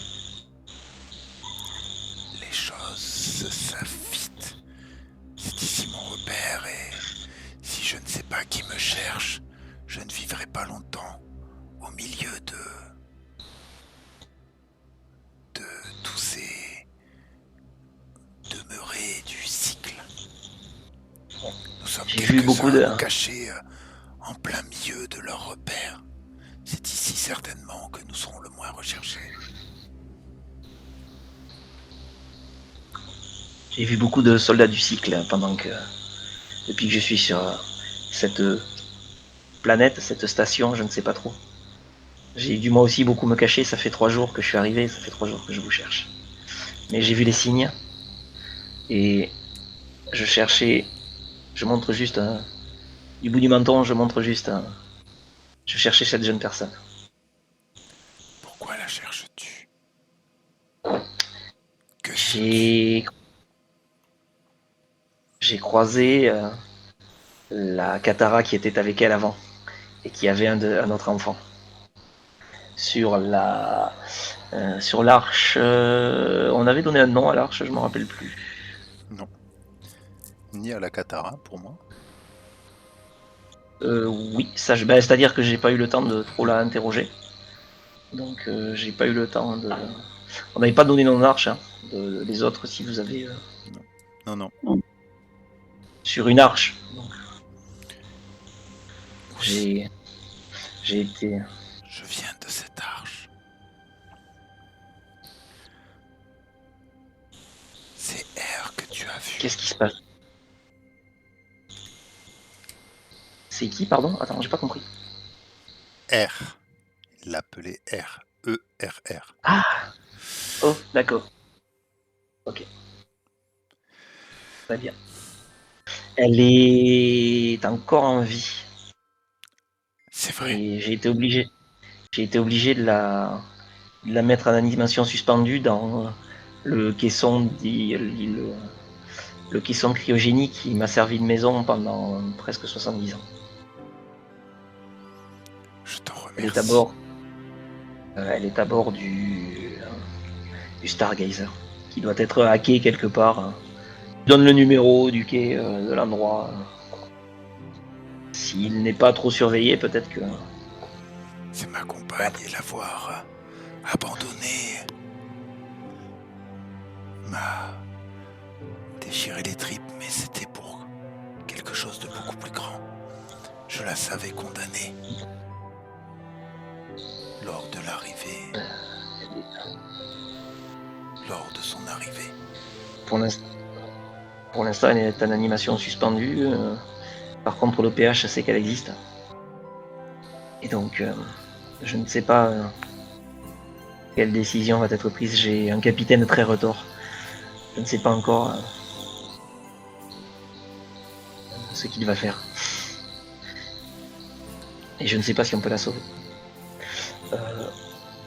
Les choses se savent vite. C'est ici mon repère et si je ne sais pas qui me cherche, je ne vivrai pas longtemps au milieu de tous ces demeurés du cycle. Nous sommes J'ai vu beaucoup quelques-uns de. cachés en plein milieu de leur repère. C'est ici certainement que nous serons le moins recherchés. J'ai vu beaucoup de soldats du cycle depuis que je suis sur cette planète, cette station, je ne sais pas trop. J'ai dû moi aussi beaucoup me cacher, ça fait 3 jours que je suis arrivé, ça fait 3 jours que je vous cherche. Mais j'ai vu les signes, et je cherchais, je montre juste, du bout du menton, je montre juste, je cherchais cette jeune personne. Pourquoi la cherches-tu? Que sais-tu? J'ai croisé la Katara qui était avec elle avant, et qui avait un autre enfant. Sur l'arche, on avait donné un nom à l'arche, je me rappelle plus. Non. Ni à la Katara, pour moi. Oui, c'est-à-dire que j'ai pas eu le temps de trop la interroger. Donc j'ai pas eu le temps de. On n'avait pas donné nom d'arche, hein. Les autres, si vous avez. Non. Sur une arche. Donc Oui, j'ai été. je viens de cette arche. C'est R que tu as vu. Qu'est-ce qui se passe? C'est qui, pardon? Attends, j'ai pas compris. R. Il l'appelait R. E-R-R. Ah! Oh, d'accord. Ok, très bien. Elle est encore en vie. C'est vrai. Et j'ai été obligé de la mettre en animation suspendue dans le caisson, le caisson cryogénique qui m'a servi de maison pendant presque 70 ans. Je t'en Elle est à remercie. bord, du Stargazer, qui doit être hacké quelque part. Je donne le numéro du quai, de l'endroit. S'il n'est pas trop surveillé, peut-être que. C'est ma compagne et l'avoir abandonnée m'a déchiré les tripes, mais c'était pour quelque chose de beaucoup plus grand. Je la savais condamnée lors de l'arrivée, lors de son arrivée. Pour l'instant, elle est en animation suspendue. Par contre, le PH sait qu'elle existe. Et donc, je ne sais pas quelle décision va être prise. J'ai un capitaine très retors. Je ne sais pas encore ce qu'il va faire. Et je ne sais pas si on peut la sauver.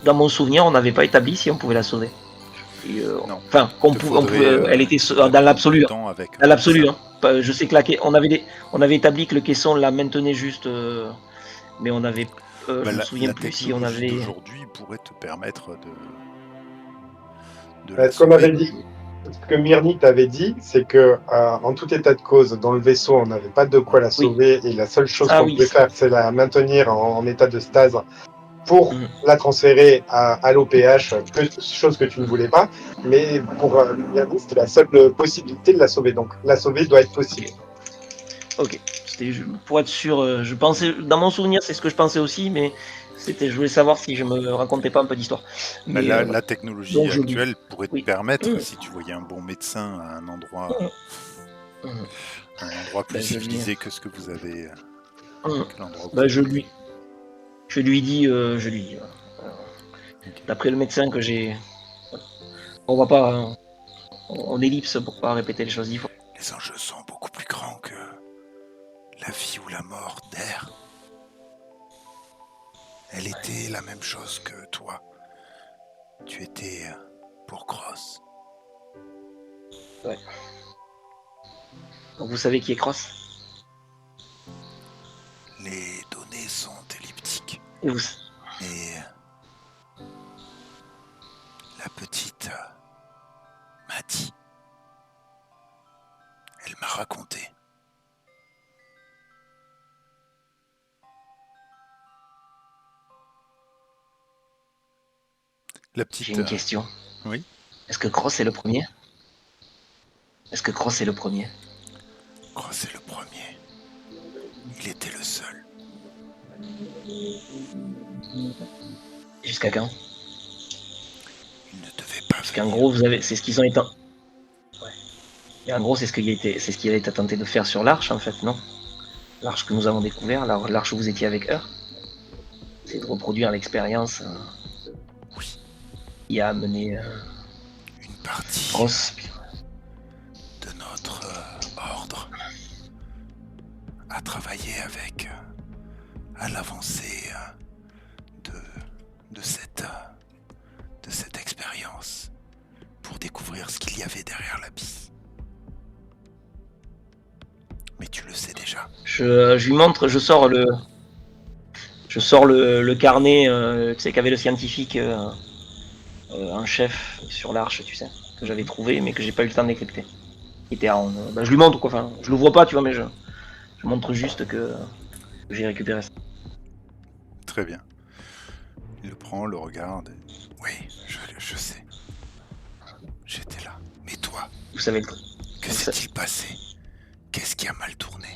Dans mon souvenir, on n'avait pas établi si on pouvait la sauver. Et, Non. Enfin, elle était dans l'absolu. Dans l'absolu, hein. Je sais que on avait établi que le caisson la maintenait juste, mais on avait. Je me souviens plus si on avait. D'aujourd'hui pourrait te permettre de Ce qu'on avait dit, ce que Myrni t'avait dit, c'est que en tout état de cause, dans le vaisseau, on n'avait pas de quoi la sauver et la seule chose qu'on pouvait faire, c'est la maintenir en état de stase pour la transférer à l'OPH, chose que tu ne voulais pas. Mais pour Myrni, c'était la seule possibilité de la sauver. Donc la sauver doit être possible. Ok. C'était pour être sûr. Je pensais, dans mon souvenir, c'est ce que je pensais aussi, mais je voulais savoir si je me racontais pas un peu d'histoire. Mais la technologie actuelle pourrait te permettre, si tu voyais un bon médecin à un endroit, plus civilisé que ce que vous avez. Je lui dis, d'après le médecin que j'ai, on va pas, on ellipse pour pas répéter les choses dix fois. Les enjeux sont beaucoup plus grands que la vie ou la mort d'Air. Elle était la même chose que toi. Tu étais pour Cross. Ouais. Donc vous savez qui est Cross? Les données sont elliptiques. Et vous... Et la petite m'a dit. Elle m'a raconté. La petite. J'ai une question. Oui. Est-ce que Cross est le premier? Cross est le premier? Il était le seul. Jusqu'à quand? Il ne devait pas. Parce qu'en gros, c'est ce qu'ils ont été. Ouais. Et en gros, c'est ce qu'il a été tenté de faire sur l'arche, en fait, non? l'arche que nous avons découvert, l'arche où vous étiez avec eux. C'est de reproduire l'expérience Oui, qui a amené une partie Cross. de notre ordre a travaillé avec à l'avancée de cette expérience pour découvrir ce qu'il y avait derrière l'abysse. Mais tu le sais déjà. Je lui montre, je sors le carnet, tu sais, qu'avait le scientifique en chef sur l'arche, tu sais, que j'avais trouvé, mais que j'ai pas eu le temps de décrypter. Qui était je lui montre, quoi, enfin, je l'ouvre pas, tu vois, mais je montre juste que j'ai récupéré ça. Très bien. Il le prend, le regarde. Oui, je sais. J'étais là. Mais toi, Vous savez, que s'est-il passé? Qu'est-ce qui a mal tourné?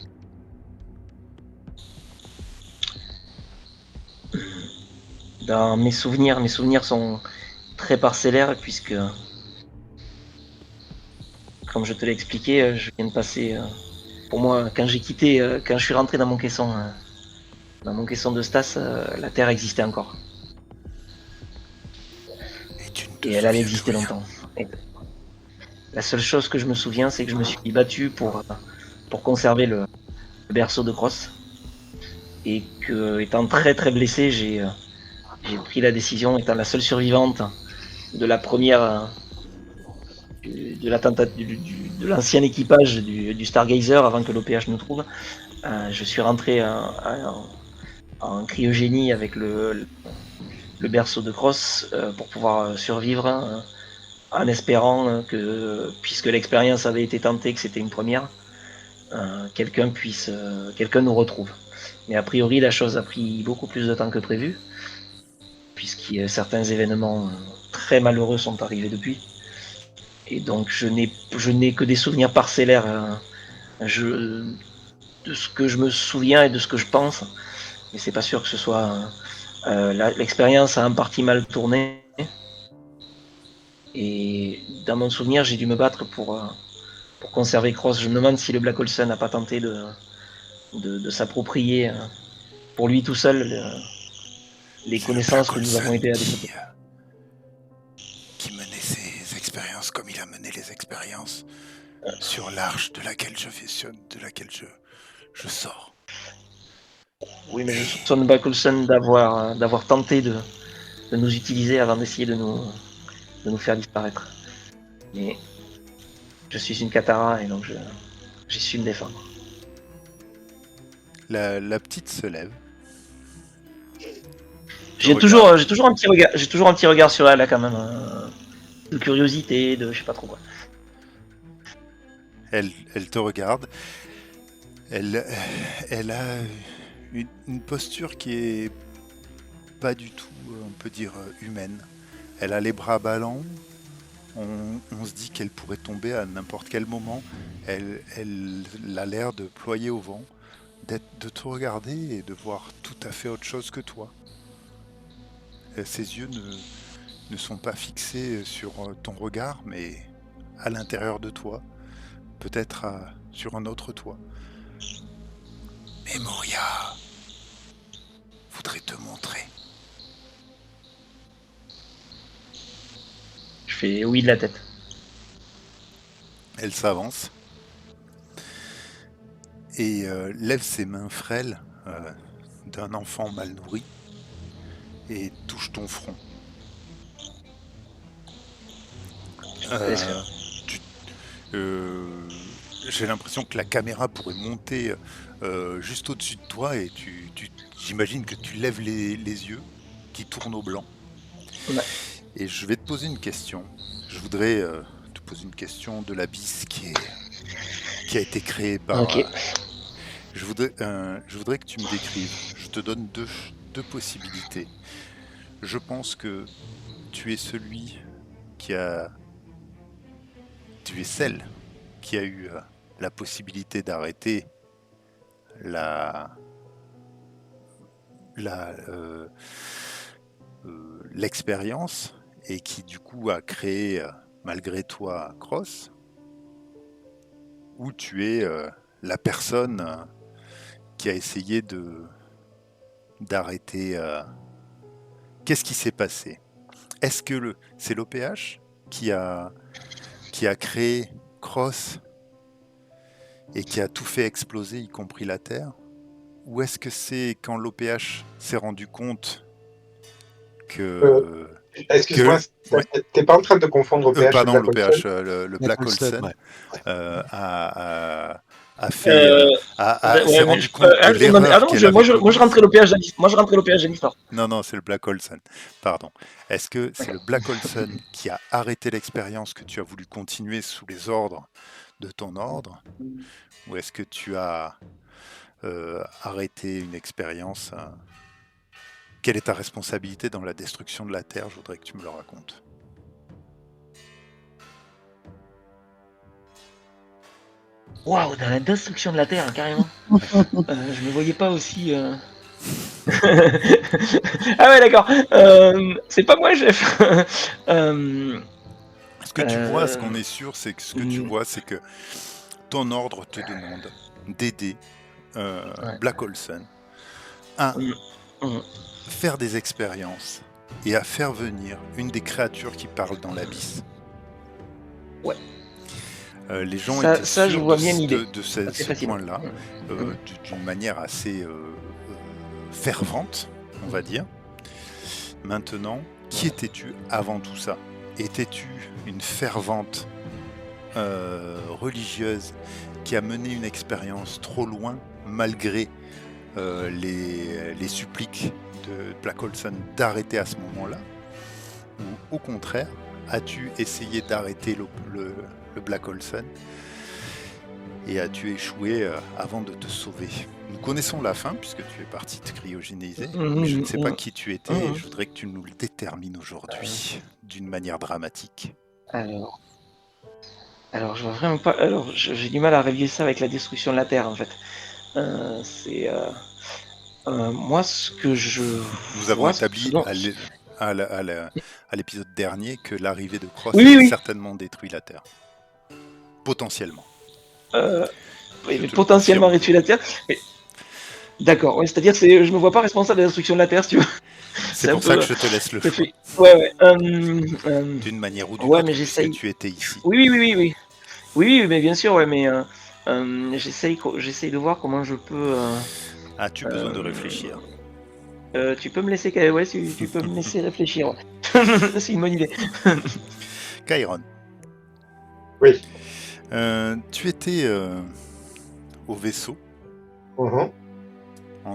dans mes souvenirs sont très parcellaires, puisque, comme je te l'ai expliqué, je viens de passer. Pour moi, quand je suis rentré dans mon caisson de Stas, la Terre existait encore. Et tu ne te Et elle allait souviens de exister rien. longtemps. Et la seule chose que je me souviens, c'est que je me suis battu pour conserver le berceau de Cross. Et que, étant très très blessé, j'ai pris la décision, étant la seule survivante de la première. De l'ancien équipage du Stargazer avant que l'OPH nous trouve. Je suis rentré en cryogénie avec le berceau de Cross pour pouvoir survivre, en espérant que, puisque l'expérience avait été tentée, que c'était une première, quelqu'un nous retrouve. Mais a priori, la chose a pris beaucoup plus de temps que prévu, puisque certains événements très malheureux sont arrivés depuis. Et donc je n'ai que des souvenirs parcellaires de ce que je me souviens et de ce que je pense. Mais c'est pas sûr que ce soit. L'expérience a en partie mal tourné. Et dans mon souvenir, j'ai dû me battre pour conserver Cross. Je me demande si le Black Olson n'a pas tenté de s'approprier pour lui tout seul les C'est le connaissances Black que nous avons Olson aidé à développer. qui menait ses expériences comme il a mené les expériences sur l'arche de laquelle je sors. Oui, mais je soupçonne Black Olson d'avoir tenté de nous utiliser avant d'essayer de nous faire disparaître. Mais je suis une Katara et donc j'ai su me défendre. La petite se lève. J'ai toujours un petit regard sur elle là, quand même, de curiosité, de je sais pas trop quoi. Elle te regarde. Elle a une posture qui est pas du tout, on peut dire, humaine. Elle a les bras ballants. On se dit qu'elle pourrait tomber à n'importe quel moment. Elle a l'air de ployer au vent, de te regarder et de voir tout à fait autre chose que toi. Ses yeux ne sont pas fixés sur ton regard, mais à l'intérieur de toi, peut-être sur un autre toit. Mais Moria voudrait te montrer. Je fais oui de la tête. Elle s'avance et lève ses mains frêles d'un enfant mal nourri et touche ton front. J'ai l'impression que la caméra pourrait monter juste au-dessus de toi et j'imagine que tu lèves les yeux qui tournent au blanc. Ouais. Et je vais te poser une question. Je voudrais te poser une question de l'abysse qui a été créé par... Ok. Je voudrais que tu me décrives. Je te donne deux possibilités. Je pense que tu es celui qui a... Tu es celle qui a eu la possibilité d'arrêter l'expérience et qui du coup a créé malgré toi Cross, ou tu es la personne qui a essayé d'arrêter. Qu'est-ce qui s'est passé? Est-ce que c'est l'OPH qui a créé Cross et qui a tout fait exploser, y compris la Terre? Ou est-ce que c'est quand l'OPH s'est rendu compte que... Excuse-moi, ouais. t'es pas en train de confondre OPH Pardon, et Black l'OPH, Olson le Black Olson ouais. a fait, s'est rendu compte de l'erreur qu'elle avait moi je rentrais l'OPH de l'histoire. Non, c'est le Black Olson, pardon. Est-ce que c'est le Black Olson qui a arrêté l'expérience que tu as voulu continuer sous les ordres de ton ordre? Ou est-ce que tu as arrêté une expérience? Quelle est ta responsabilité dans la destruction de la Terre? Je voudrais que tu me le racontes. Waouh, dans la destruction de la Terre, carrément. Je me voyais pas aussi... Ah ouais, d'accord. C'est pas moi, chef. Ce que tu vois, ce qu'on est sûr, c'est que tu vois, c'est que ton ordre te demande d'aider Black Olson à faire des expériences et à faire venir une des créatures qui parlent dans l'abysse. Ouais. Les gens ça, étaient ça, sûrs je vois bien l'idée. de ce point-là, d'une manière assez fervente, on va dire. Maintenant, qui étais-tu avant tout ça? Étais-tu une fervente religieuse qui a mené une expérience trop loin, malgré les suppliques de Black Olson d'arrêter à ce moment-là? Ou au contraire, as-tu essayé d'arrêter le Black Olson et as-tu échoué avant de te sauver? Nous connaissons la fin puisque tu es parti te cryogéniser, mais je ne sais pas qui tu étais et je voudrais que tu nous le détermines aujourd'hui d'une manière dramatique. Alors je vois vraiment pas. Alors j'ai du mal à relier ça avec la destruction de la Terre en fait. Moi ce que je. Nous avons établi à l'épisode dernier que l'arrivée de Cross oui. certainement détruit la Terre. Potentiellement. Potentiellement réduire la Terre. Mais... D'accord, ouais, c'est-à-dire que je me vois pas responsable de la destruction de la Terre, si tu veux. C'est pour ça que je te laisse le choix. Ouais. D'une manière ou d'une autre, mais puisque tu étais ici. Oui. Oui, mais bien sûr, ouais, mais j'essaye de voir comment je peux. As-tu besoin de réfléchir? Tu peux me laisser, ouais, tu peux me laisser réfléchir. C'est une bonne idée. Chiron. Oui. Tu étais au vaisseau, en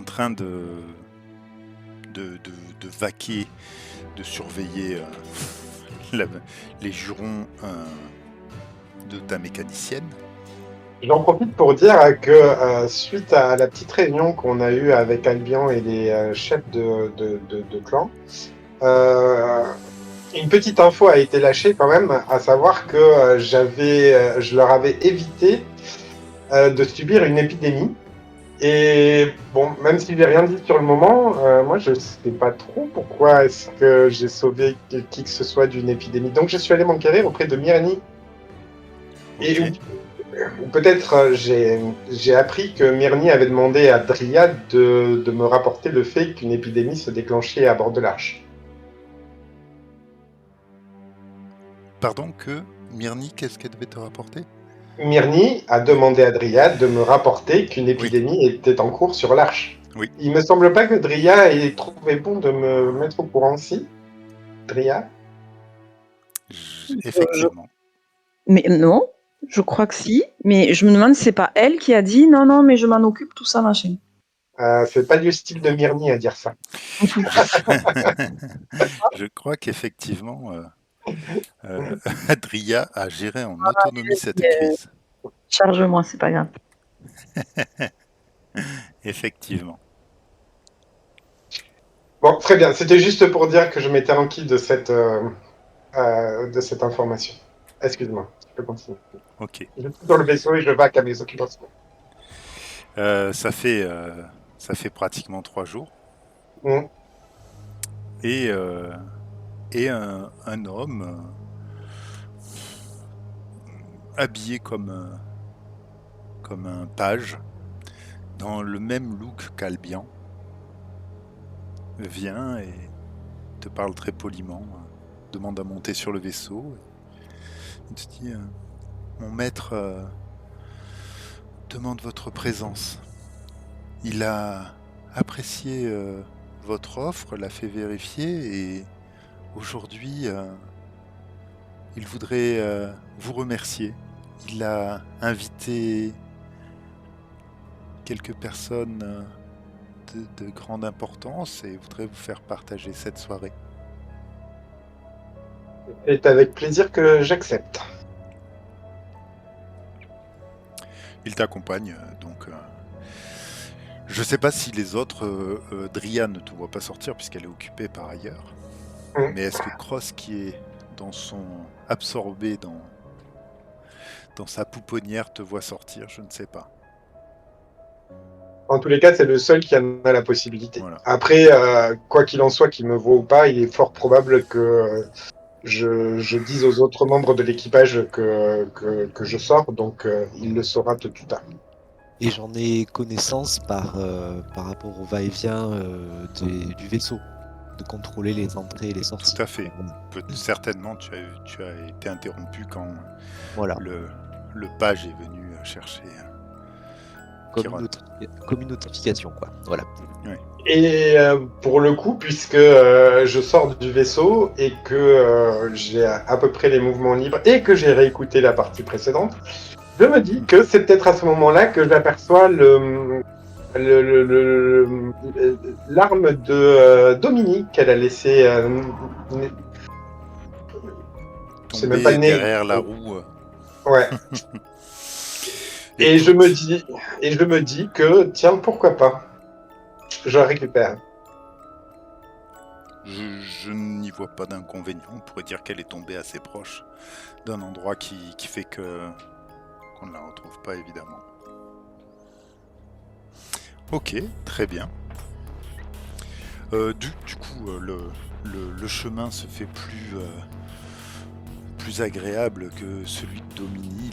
train de vaquer, de surveiller les jurons de ta mécanicienne. J'en profite pour dire que suite à la petite réunion qu'on a eue avec Albion et les chefs de clan, une petite info a été lâchée quand même, à savoir que je leur avais évité de subir une épidémie. Et bon, même si j'ai rien dit sur le moment, moi je sais pas trop pourquoi est-ce que j'ai sauvé qui que ce soit d'une épidémie. Donc je suis allé m'enquérir auprès de Myrni. Et peut-être j'ai appris que Myrni avait demandé à Dryad de me rapporter le fait qu'une épidémie se déclenchait à bord de l'Arche. Pardon, que Myrni, qu'est-ce qu'elle devait te rapporter? Myrni a demandé à Dryad de me rapporter qu'une épidémie était en cours sur l'Arche. Oui. Il me semble pas que Dryad ait trouvé bon de me mettre au courant, si Dryad? Effectivement. Mais non, je crois que si. Mais je me demande si c'est pas elle qui a dit non, mais je m'en occupe, tout ça, machin. C'est pas du style de Myrni à dire ça. Je crois qu'effectivement, Adria a géré en autonomie cette crise. Charge-moi, c'est pas grave. Effectivement. Bon, très bien. C'était juste pour dire que je m'étais enquis de cette information. Excuse-moi, je peux continuer. Ok. Je suis dans le vaisseau et je vaque à mes occupations. Ça fait pratiquement 3 jours. Et un homme habillé comme un page dans le même look qu'Albion, vient et te parle très poliment, demande à monter sur le vaisseau. Il te dit mon maître demande votre présence. Il a apprécié votre offre, l'a fait vérifier et aujourd'hui il voudrait vous remercier. Il a invité quelques personnes de grande importance et voudrait vous faire partager cette soirée. C'est avec plaisir que j'accepte. Il t'accompagne, donc je sais pas si les autres, Dria ne te voit pas sortir puisqu'elle est occupée par ailleurs. Mais est-ce que Cross, qui est absorbé dans sa pouponnière, te voit sortir? Je ne sais pas. En tous les cas, c'est le seul qui en a la possibilité. Voilà. Après, quoi qu'il en soit, qu'il me voit ou pas, il est fort probable que je dise aux autres membres de l'équipage que je sors, donc il le saura tout à l'heure. Et j'en ai connaissance par rapport au va-et-vient du vaisseau, de contrôler les entrées et les sorties. Tout à fait. Certainement, tu as été interrompu quand Voilà. le page est venu chercher Kiron. Comme une notification, quoi. Voilà. Oui. Et pour le coup, puisque je sors du vaisseau et que j'ai à peu près les mouvements libres et que j'ai réécouté la partie précédente, je me dis que c'est peut-être à ce moment-là que j'aperçois l'arme de Dominique qu'elle a laissée tomber derrière la roue. Ouais. Et je me dis que tiens, pourquoi pas, je la récupère. Je n'y vois pas d'inconvénient. On pourrait dire qu'elle est tombée assez proche d'un endroit qui fait qu'on ne la retrouve pas, évidemment. Ok, très bien. Du coup, le chemin se fait plus agréable que celui de Domini.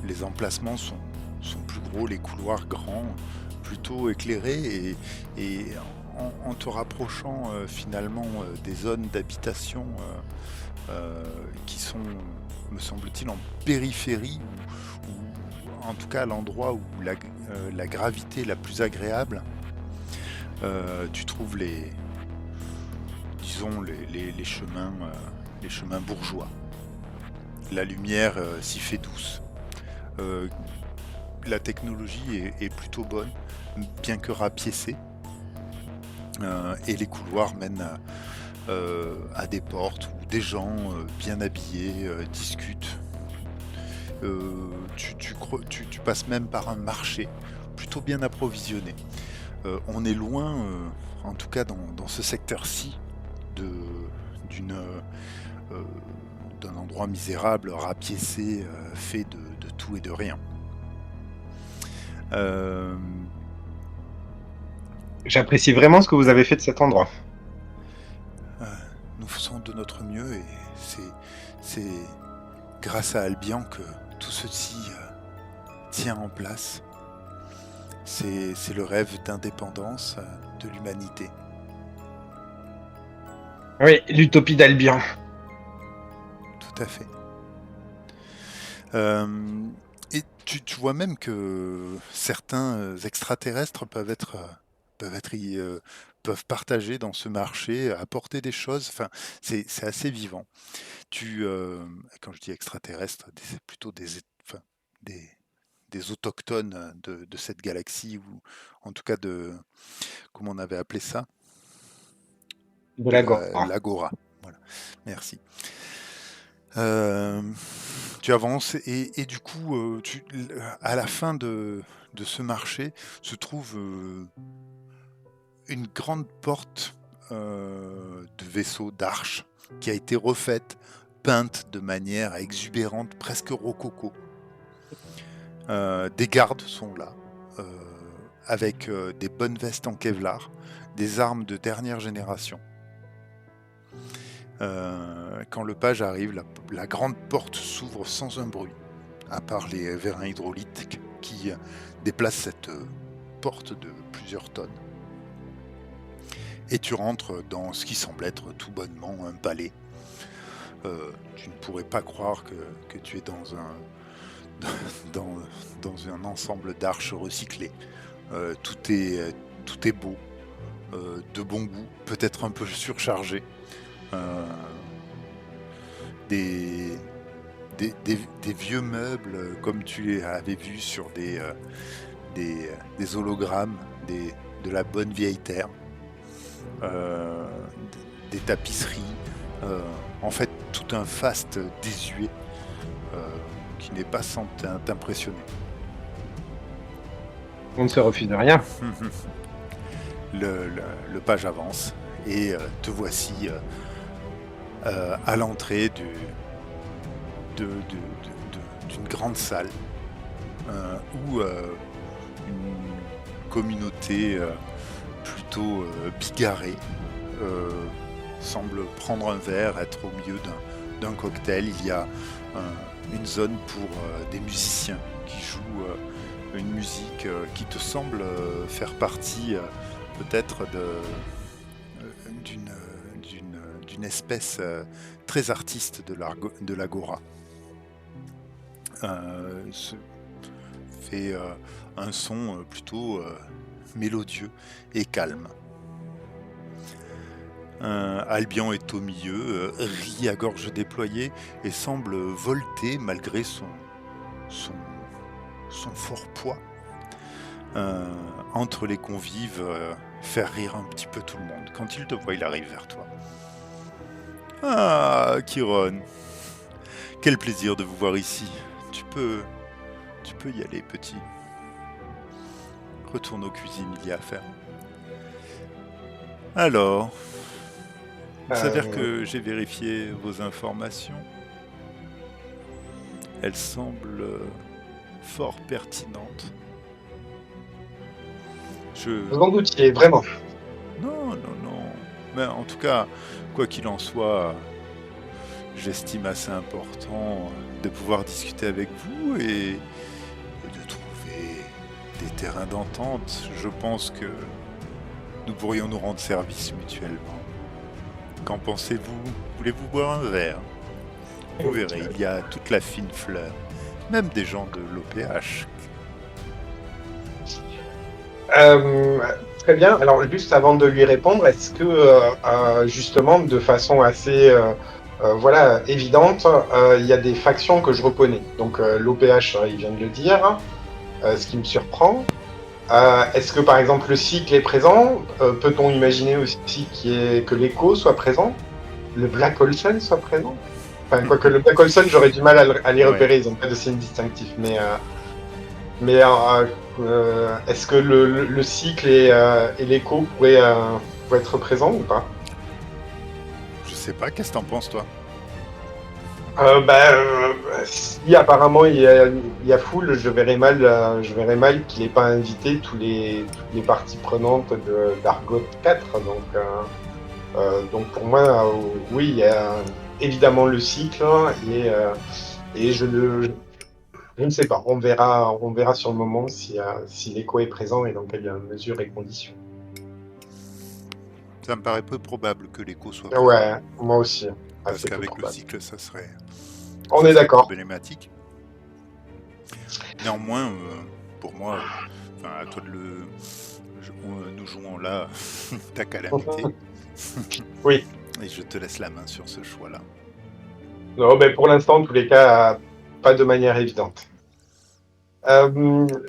Les emplacements sont plus gros, les couloirs grands, plutôt éclairés, et en te rapprochant finalement des zones d'habitation qui sont, me semble-t-il, en périphérie, ou en tout cas à l'endroit où la gravité la plus agréable, tu trouves les chemins bourgeois. La lumière s'y fait douce. La technologie est plutôt bonne, bien que rapiécée, et les couloirs mènent à des portes où des gens bien habillés discutent. Tu passes même par un marché plutôt bien approvisionné. On est loin, en tout cas dans ce secteur-ci, d'un endroit misérable, rapiécé, fait de tout et de rien. J'apprécie vraiment ce que vous avez fait de cet endroit. Nous faisons de notre mieux et c'est grâce à Albion que tout ceci tient en place. C'est le rêve d'indépendance de l'humanité. Oui, l'utopie d'Albion. Tout à fait. Et tu vois même que certains extraterrestres peuvent partager dans ce marché, apporter des choses. Enfin, c'est assez vivant. Quand je dis extraterrestres, c'est plutôt des autochtones de cette galaxie, ou en tout cas comment on avait appelé ça? De l'Agora. L'Agora. Voilà. Merci. Tu avances et du coup, à la fin de ce marché se trouve une grande porte de vaisseau, d'arche, qui a été refaite, peinte de manière exubérante, presque rococo. Des gardes sont là, avec des bonnes vestes en Kevlar, des armes de dernière génération. Quand le page arrive, la grande porte s'ouvre sans un bruit, à part les vérins hydrauliques qui déplace cette porte de plusieurs tonnes. Et tu rentres dans ce qui semble être tout bonnement un palais. Tu ne pourrais pas croire que tu es dans un ensemble d'arches recyclées. Tout est beau, de bon goût, peut-être un peu surchargé. Des vieux meubles comme tu avais vu sur des hologrammes, de la bonne vieille terre, des tapisseries, en fait tout un faste désuet qui n'est pas sans t'impressionner. On ne se refuse de rien. Le page avance et te voici à l'entrée d'une grande salle où une communauté plutôt bigarrée semble prendre un verre, être au milieu d'un cocktail. Il y a une zone pour des musiciens qui jouent une musique qui te semble faire partie peut-être d'une espèce très artiste de l'agora. Fait un son plutôt mélodieux et calme. Albion est au milieu, rit à gorge déployée et semble volter malgré son fort poids. Entre les convives, faire rire un petit peu tout le monde. Quand il te voit, il arrive vers toi. Ah, Chiron, quel plaisir de vous voir ici. Tu peux y aller, petit. Retourne aux cuisines, il y a à faire. Alors, il s'avère que j'ai vérifié vos informations. Elles semblent fort pertinentes. Vous en doutiez, vraiment. Non. Mais en tout cas, quoi qu'il en soit, j'estime assez important de pouvoir discuter avec vous et de trouver des terrains d'entente. Je pense que nous pourrions nous rendre service mutuellement. Qu'en pensez-vous? Voulez-vous boire un verre? Vous verrez, il y a toute la fine fleur, même des gens de l'OPH. Très bien. Alors, juste avant de lui répondre, est-ce que, justement, de façon assez évidente, il y a des factions que je reconnais. Donc, l'OPH, il vient de le dire, ce qui me surprend. Est-ce que, par exemple, le cycle est présent? Peut-on imaginer aussi que l'écho soit présent? Le Black Olsen soit présent? Enfin, quoique le Black Olsen, j'aurais du mal à les repérer, ils n'ont pas de signe distinctif. Mais est-ce que le cycle et l'écho pourraient être présents ou pas? Je sais pas, qu'est-ce que t'en penses, toi? Si apparemment il y a foule, je verrais mal qu'il n'ait pas invité toutes les parties prenantes d'Argot 4. Donc pour moi, oui, il y a évidemment le cycle et je ne sais pas. On verra sur le moment si l'écho est présent et dans quelle mesure et conditions. Ça me paraît peu probable que l'écho soit présent. Ouais, moi aussi. Parce qu'avec le cycle, ça serait problématique. Néanmoins, pour moi, à toi nous jouons là ta calamité. Oui. Et je te laisse la main sur ce choix-là. Non, mais pour l'instant, en tous les cas, pas de manière évidente.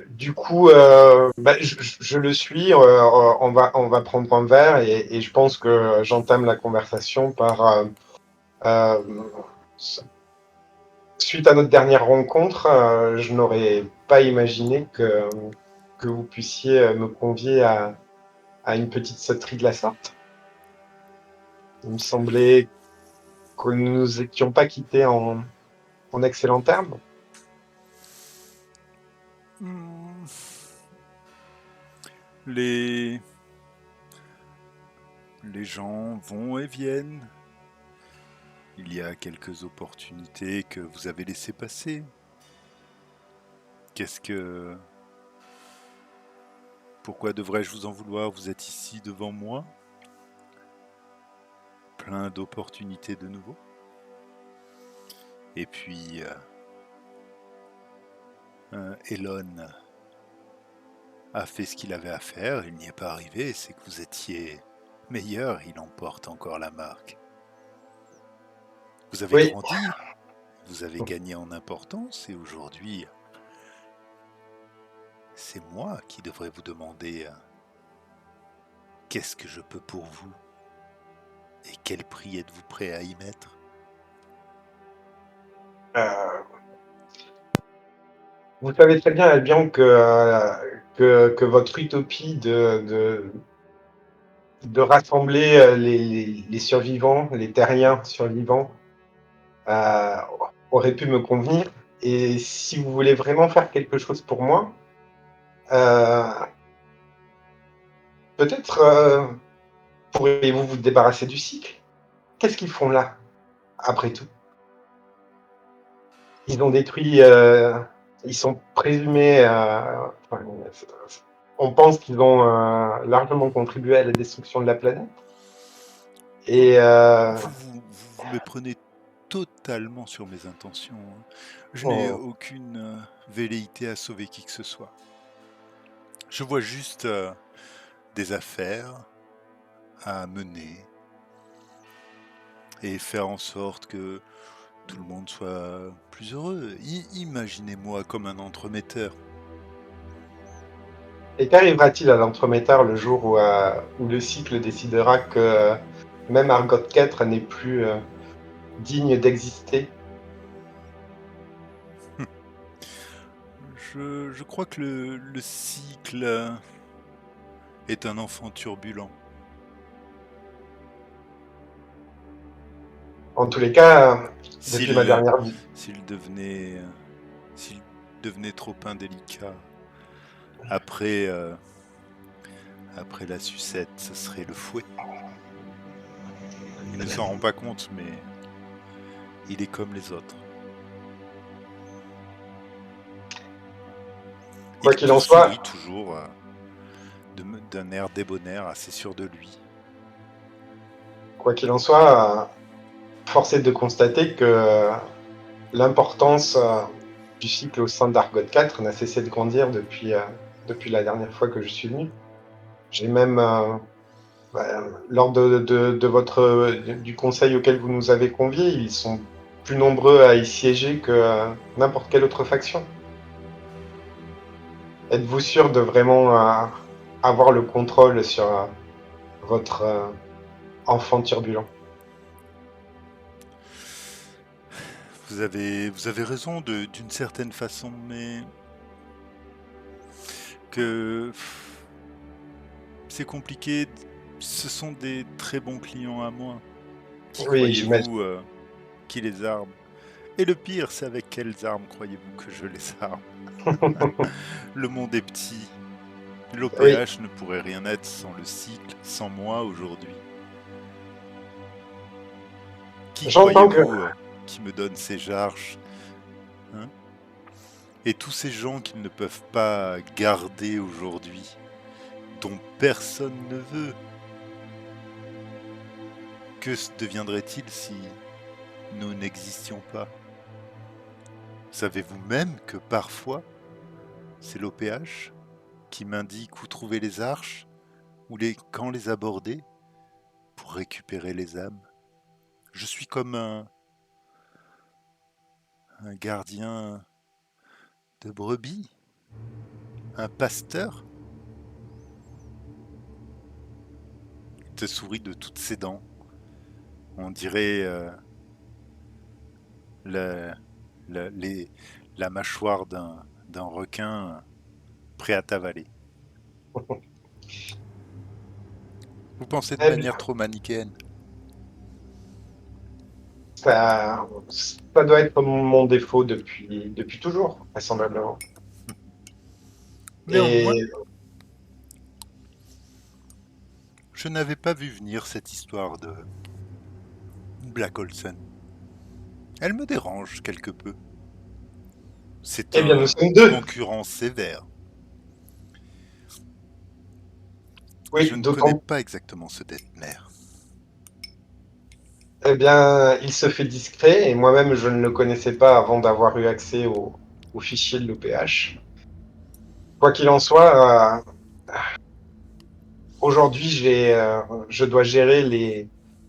Du coup, je le suis. On va prendre un verre et je pense que j'entame la conversation par suite à notre dernière rencontre, je n'aurais pas imaginé que vous puissiez me convier à une petite sauterie de la sorte. Il me semblait que nous ne nous étions pas quittés en excellents termes. Les gens vont et viennent. Il y a quelques opportunités que vous avez laissées passer. Qu'est-ce que... Pourquoi devrais-je vous en vouloir? Vous êtes ici devant moi, plein d'opportunités de nouveau. Et puis, Elon a fait ce qu'il avait à faire, il n'y est pas arrivé, c'est que vous étiez meilleur, il emporte encore la marque. Vous avez Oui. grandi, vous avez gagné en importance, et aujourd'hui, c'est moi qui devrais vous demander qu'est-ce que je peux pour vous et quel prix êtes-vous prêt à y mettre? Vous savez très bien, Albion, que votre utopie de rassembler les survivants, les terriens survivants, euh, aurait pu me convenir. Et si vous voulez vraiment faire quelque chose pour moi, euh, peut-être pourriez-vous vous débarrasser du cycle. Qu'est-ce qu'ils font là, après tout? Ils ont détruit, ils sont présumés, enfin, on pense qu'ils ont largement contribué à la destruction de la planète. Et Vous méprenez totalement sur mes intentions. Hein. Je n'ai oh, aucune velléité à sauver qui que ce soit. Je vois juste des affaires à mener et faire en sorte que tout le monde soit plus heureux. Imaginez-moi comme un entremetteur. et qu'arrivera-t-il à l'entremetteur le jour où le cycle décidera que même Argot 4 n'est plus digne d'exister? Je crois que le cycle est un enfant turbulent. En tous les cas, depuis ma S'il dernière vie. s'il devenait trop indélicat après la sucette, ce serait le fouet. Il ne s'en rend pas compte, mais il est comme les autres. Quoi Il qu'il te en soit, sourit toujours d'un air débonnaire, assez sûr de lui. quoi qu'il en soit, force est de constater que l'importance du cycle au sein d'Argot 4 n'a cessé de grandir depuis la dernière fois que je suis venu. J'ai même, lors du conseil auquel vous nous avez conviés, ils sont plus nombreux à y siéger que n'importe quelle autre faction. Êtes-vous sûr de vraiment avoir le contrôle sur votre enfant turbulent? Vous avez raison d'une certaine façon, mais que c'est compliqué. Ce sont des très bons clients à moi. Qui Oui, j'imagine. croyez-vous qui les arme? Et le pire, c'est avec quelles armes croyez-vous que je les arme? Le monde est petit. Oui, L'OPH ne pourrait rien être sans le cycle, sans moi aujourd'hui. Qui j'entends que croyez-vous qui me donne ces charges, hein? Et tous ces gens qu'ils ne peuvent pas garder aujourd'hui, dont personne ne veut. Que deviendrait-il si nous n'existions pas? Savez-vous même que parfois, c'est l'OPH qui m'indique où trouver les arches, ou quand les aborder, pour récupérer les âmes? Je suis comme un gardien de brebis, un pasteur. Il te sourit de toutes ses dents. On dirait la, la mâchoire d'un requin prêt à t'avaler. Vous pensez de eh bien, manière trop manichéenne. ça doit être mon défaut depuis toujours, vraisemblablement. Néanmoins, Et je n'avais pas vu venir cette histoire de Black Olsen. Elle me dérange quelque peu. C'est Eh bien, nous un sommes deux. concurrent sévère. Oui, Je ne connais d'autant. pas exactement ce Detmer. Eh bien, il se fait discret et moi-même, je ne le connaissais pas avant d'avoir eu accès au fichier de l'OPH. Quoi qu'il en soit, aujourd'hui, je dois gérer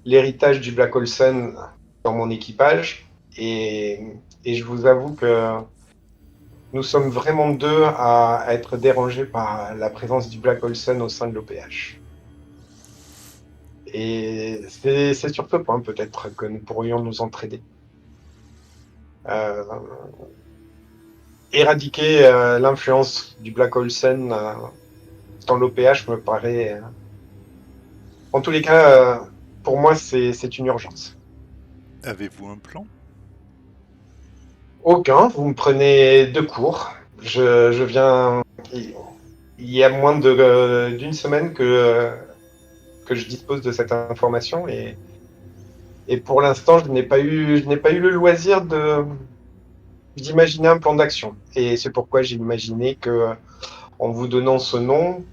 l'héritage du Black Olsen dans mon équipage et je vous avoue que nous sommes vraiment deux à être dérangés par la présence du Black Olsen au sein de l'OPH. Et c'est sur ce point peut-être que nous pourrions nous entraider. Euh, éradiquer l'influence du Black Olsen dans l'OPH me paraît... en tous les cas, pour moi, c'est une urgence. Avez-vous un plan? Aucun, vous me prenez de court. Je viens... Il y a moins d'une semaine que je dispose de cette information et pour l'instant, je n'ai pas eu le loisir d'imaginer un plan d'action. Et c'est pourquoi j'ai imaginé que, en vous donnant ce nom,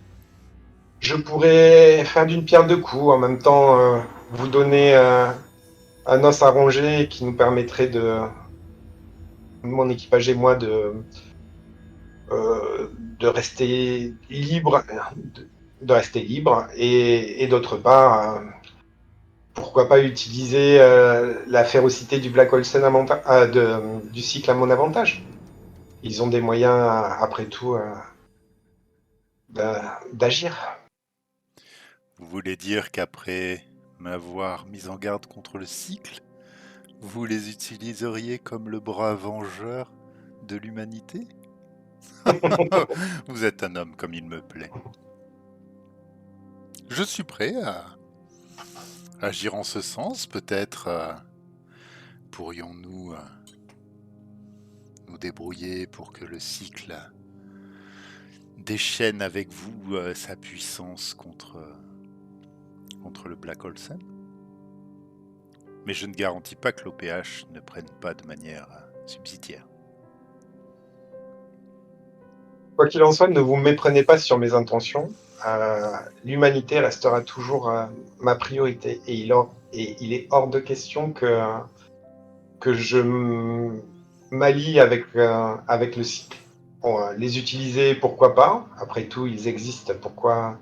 je pourrais faire d'une pierre deux coups, en même temps vous donner un os à ronger qui nous permettrait mon équipage et moi, de rester libre, de rester libre, et d'autre part, pourquoi pas utiliser la férocité du Black Olsen du cycle à mon avantage. Ils ont des moyens, après tout, d'agir. Vous voulez dire qu'après m'avoir mis en garde contre le cycle, vous les utiliseriez comme le bras vengeur de l'humanité? Vous êtes un homme comme il me plaît. Je suis prêt à agir en ce sens. Peut-être pourrions-nous nous débrouiller pour que le cycle déchaîne avec vous sa puissance contre le Black Olsen. Mais je ne garantis pas que l'OPH ne prenne pas de manière subsidiaire. Quoi qu'il en soit, ne vous méprenez pas sur mes intentions. L'humanité restera toujours ma priorité et il est hors de question que je m'allie avec le cycle. Bon, les utiliser, pourquoi pas. Après tout, ils existent. Pourquoi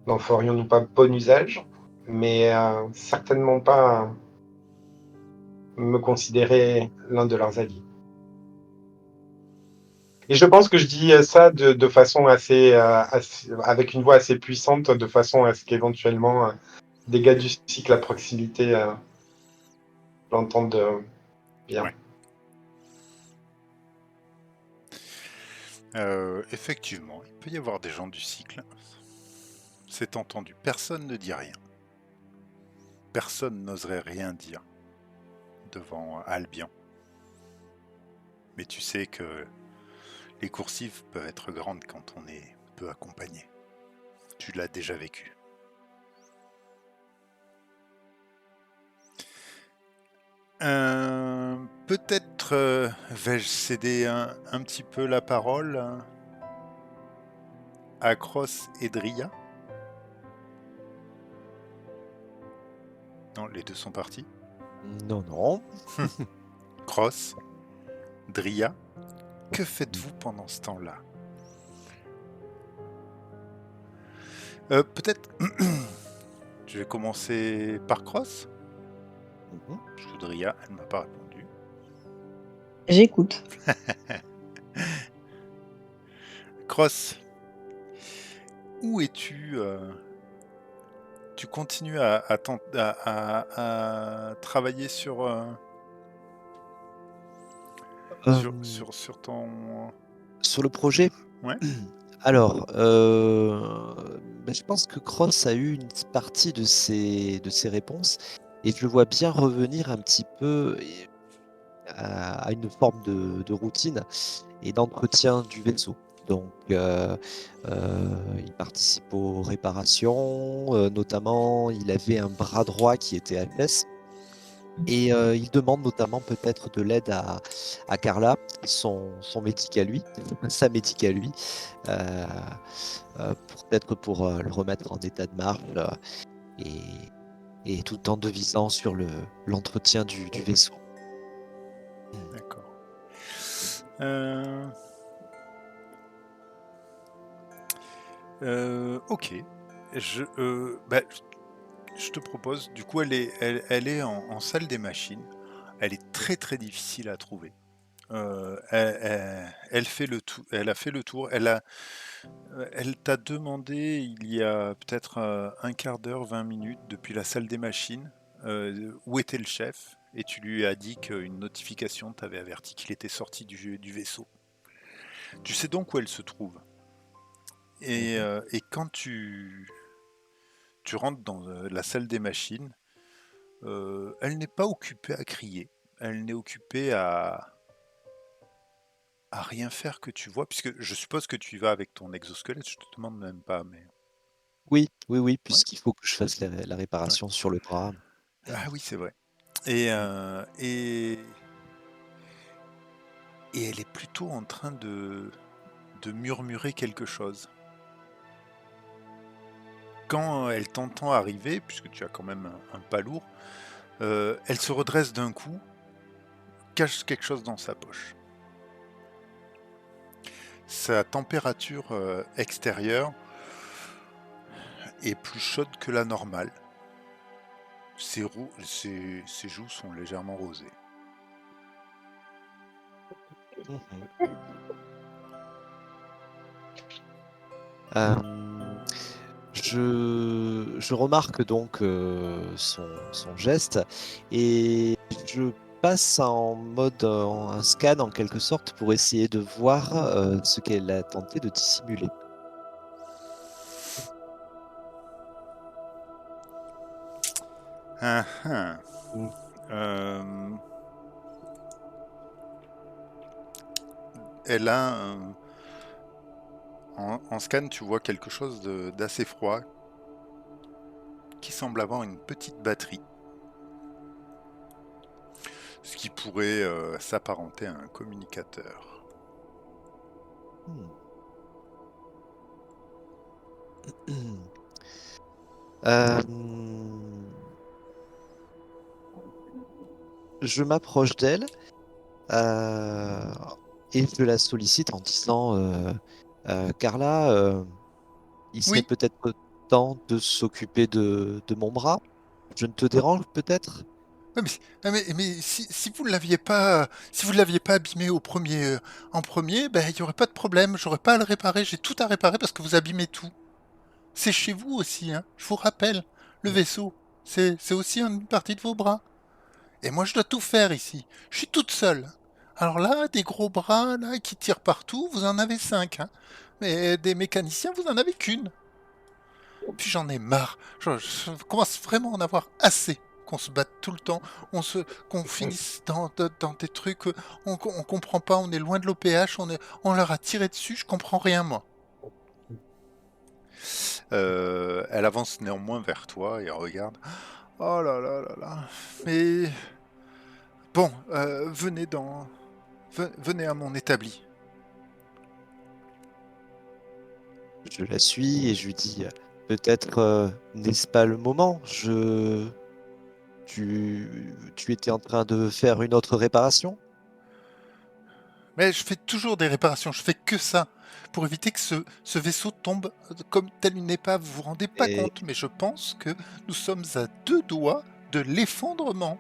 n'en ferions-nous pas bon usage? Mais certainement pas me considérer l'un de leurs alliés. Et je pense que je dis ça de façon assez, avec une voix assez puissante, de façon à ce qu'éventuellement des gars du cycle à proximité l'entendent bien. Ouais. Effectivement, il peut y avoir des gens du cycle. C'est entendu. Personne ne dit rien. Personne n'oserait rien dire devant Albion. Mais tu sais que les coursives peuvent être grandes quand on est peu accompagné. Tu l'as déjà vécu. Peut-être vais-je céder un petit peu la parole à Cross et Dria. Non, les deux sont partis. Non, non. Cross, Dria, que faites-vous pendant ce temps-là? Peut-être... Je vais commencer par Cross. Je vous Dria, elle ne m'a pas répondu. J'écoute. Cross, où es-tu Tu continues à travailler sur ton... Sur le projet? Ouais. Alors, je pense que Cross a eu une partie de ses réponses et je le vois bien revenir un petit peu à une forme de routine et d'entretien du vaisseau. Donc, il participe aux réparations, notamment il avait un bras droit qui était HS. Et il demande notamment peut-être de l'aide à Carla, son médic à lui, sa médic à lui, peut-être pour le remettre en état de marche et tout en devisant sur l'entretien du vaisseau. D'accord. Ok. Je te propose, du coup, elle est en salle des machines. Elle est très très difficile à trouver. Elle fait le tout, elle a fait le tour. Elle t'a demandé il y a peut-être un quart d'heure, 20 minutes depuis la salle des machines, où était le chef, et tu lui as dit qu'une notification t'avait averti qu'il était sorti du vaisseau. Tu sais donc où elle se trouve. Et quand tu rentres dans la salle des machines, elle n'est pas occupée à crier. Elle n'est occupée à rien faire que tu vois, puisque je suppose que tu y vas avec ton exosquelette, je te demande même pas, mais... Oui, Ouais, puisqu'il faut que je fasse la ouais. réparation sur le bras. Ah oui, c'est vrai. Et, euh, et, et elle est plutôt en train de murmurer quelque chose. Quand elle t'entend arriver, puisque tu as quand même un pas lourd, elle se redresse d'un coup, cache quelque chose dans sa poche. Sa température extérieure est plus chaude que la normale. Ses joues sont légèrement rosées. Euh, je remarque donc son geste et je passe en mode un scan en quelque sorte pour essayer de voir ce qu'elle a tenté de dissimuler. Ah, ah. Euh, Elle a en scan, tu vois quelque chose d'assez froid qui semble avoir une petite batterie. Ce qui pourrait s'apparenter à un communicateur. Euh, je m'approche d'elle et je la sollicite en disant Carla, il serait Oui, peut-être temps de s'occuper de mon bras. Je ne te dérange peut-être? ouais, mais si vous ne l'aviez pas, si vous l'aviez pas abîmé en premier, ben il y aurait pas de problème. J'aurais pas à le réparer. J'ai tout à réparer parce que vous abîmez tout. C'est chez vous aussi, hein. Je vous rappelle, le vaisseau, c'est aussi une partie de vos bras. Et moi, je dois tout faire ici. Je suis toute seule. Alors là, des gros bras là qui tirent partout, vous en avez 5, hein. Mais des mécaniciens, vous en avez qu'une. Puis j'en ai marre. Je commence vraiment à en avoir assez. Qu'on se batte tout le temps, qu'on finisse dans des trucs, on comprend pas, on est loin de l'OPH, on leur a tiré dessus, je comprends rien moi. Elle avance néanmoins vers toi et regarde. Oh là là là là. Mais bon, venez à mon établi. Je la suis et je lui dis peut-être n'est-ce pas le moment? Tu étais en train de faire une autre réparation? Mais je fais toujours des réparations, je fais que ça. Pour éviter que ce vaisseau tombe comme tel une épave. Vous vous rendez pas Et, compte, mais je pense que nous sommes à 2 doigts de l'effondrement.